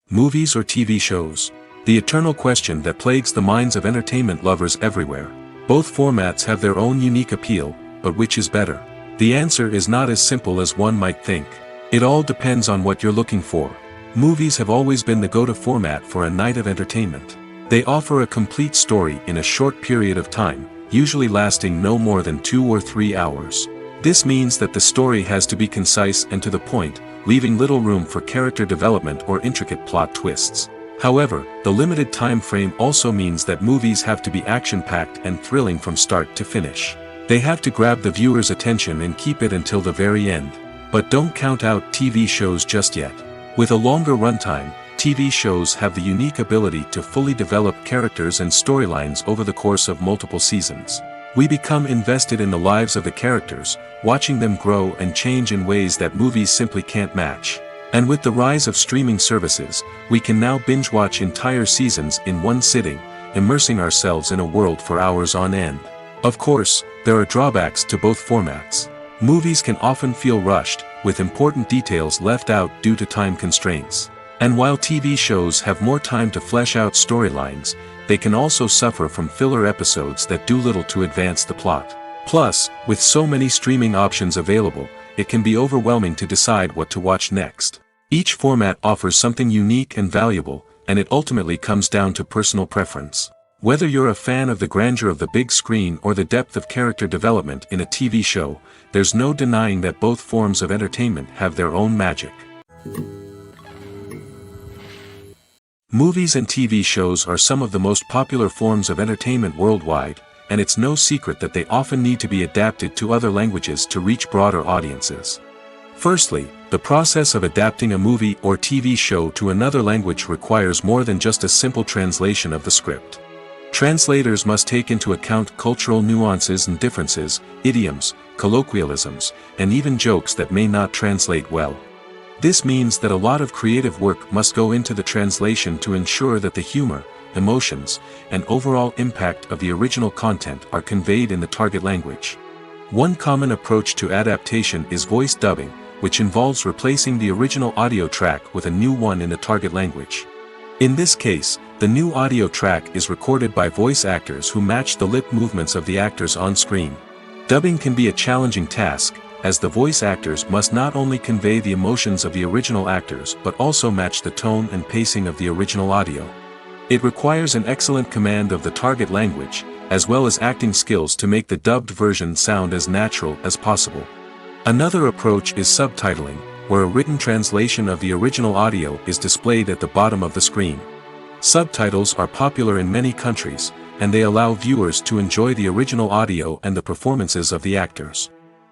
Movies or TV shows? The eternal question that plagues the minds of entertainment lovers everywhere. Both formats have their own unique appeal, but which is better? The answer is not as simple as one might think. It all depends on what you're looking for. Movies have always been the go-to format for a night of entertainment. They offer a complete story in a short period of time, usually lasting no more than 2 or 3 hours. This means that the story has to be concise and to the point, leaving little room for character development or intricate plot twists. However, the limited time frame also means that movies have to be action-packed and thrilling from start to finish. They have to grab the viewer's attention and keep it until the very end. But don't count out TV shows just yet. With a longer runtime, TV shows have the unique ability to fully develop characters and storylines over the course of multiple seasons. We become invested in the lives of the characters, watching them grow and change in ways that movies simply can't match. And with the rise of streaming services, we can now binge-watch entire seasons in one sitting, immersing ourselves in a world for hours on end. Of course, there are drawbacks to both formats. Movies can often feel rushed, with important details left out due to time constraints. And while TV shows have more time to flesh out storylines, they can also suffer from filler episodes that do little to advance the plot. Plus, with so many streaming options available, it can be overwhelming to decide what to watch next. Each format offers something unique and valuable, and it ultimately comes down to personal preference. Whether you're a fan of the grandeur of the big screen or the depth of character development in a TV show, there's no denying that both forms of entertainment have their own magic. Movies and TV shows are some of the most popular forms of entertainment worldwide, and it's no secret that they often need to be adapted to other languages to reach broader audiences. Firstly, the process of adapting a movie or TV show to another language requires more than just a simple translation of the script. Translators must take into account cultural nuances and differences, idioms, colloquialisms, and even jokes that may not translate well. This means that a lot of creative work must go into the translation to ensure that the humor, emotions, and overall impact of the original content are conveyed in the target language. One common approach to adaptation is voice dubbing, which involves replacing the original audio track with a new one in the target language. In this case, the new audio track is recorded by voice actors who match the lip movements of the actors on screen. Dubbing can be a challenging task, as the voice actors must not only convey the emotions of the original actors but also match the tone and pacing of the original audio. It requires an excellent command of the target language, as well as acting skills to make the dubbed version sound as natural as possible. Another approach is subtitling, where a written translation of the original audio is displayed at the bottom of the screen. Subtitles are popular in many countries, and they allow viewers to enjoy the original audio and the performances of the actors.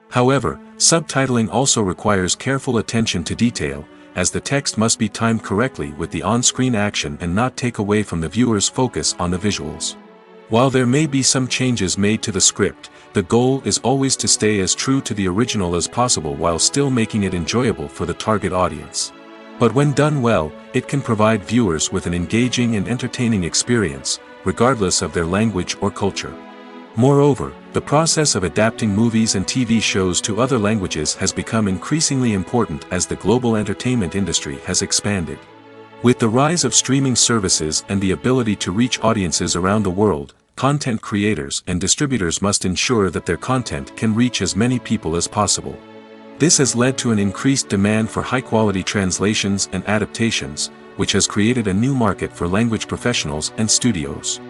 However, subtitling also requires careful attention to detail, as the text must be timed correctly with the on-screen action and not take away from the viewer's focus on the visuals. While there may be some changes made to the script, the goal is always to stay as true to the original as possible while still making it enjoyable for the target audience. But when done well, it can provide viewers with an engaging and entertaining experience, regardless of their language or culture. Moreover, the process of adapting movies and TV shows to other languages has become increasingly important as the global entertainment industry has expanded. With the rise of streaming services and the ability to reach audiences around the world, content creators and distributors must ensure that their content can reach as many people as possible. This has led to an increased demand for high-quality translations and adaptations, which has created a new market for language professionals and studios.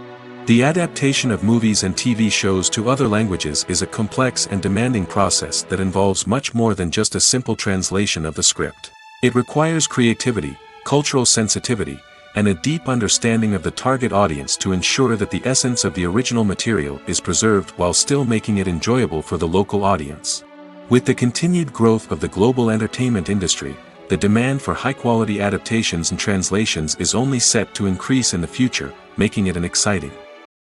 The adaptation of movies and TV shows to other languages is a complex and demanding process that involves much more than just a simple translation of the script. It requires creativity, cultural sensitivity, and a deep understanding of the target audience to ensure that the essence of the original material is preserved while still making it enjoyable for the local audience. With the continued growth of the global entertainment industry, the demand for high-quality adaptations and translations is only set to increase in the future, making it an exciting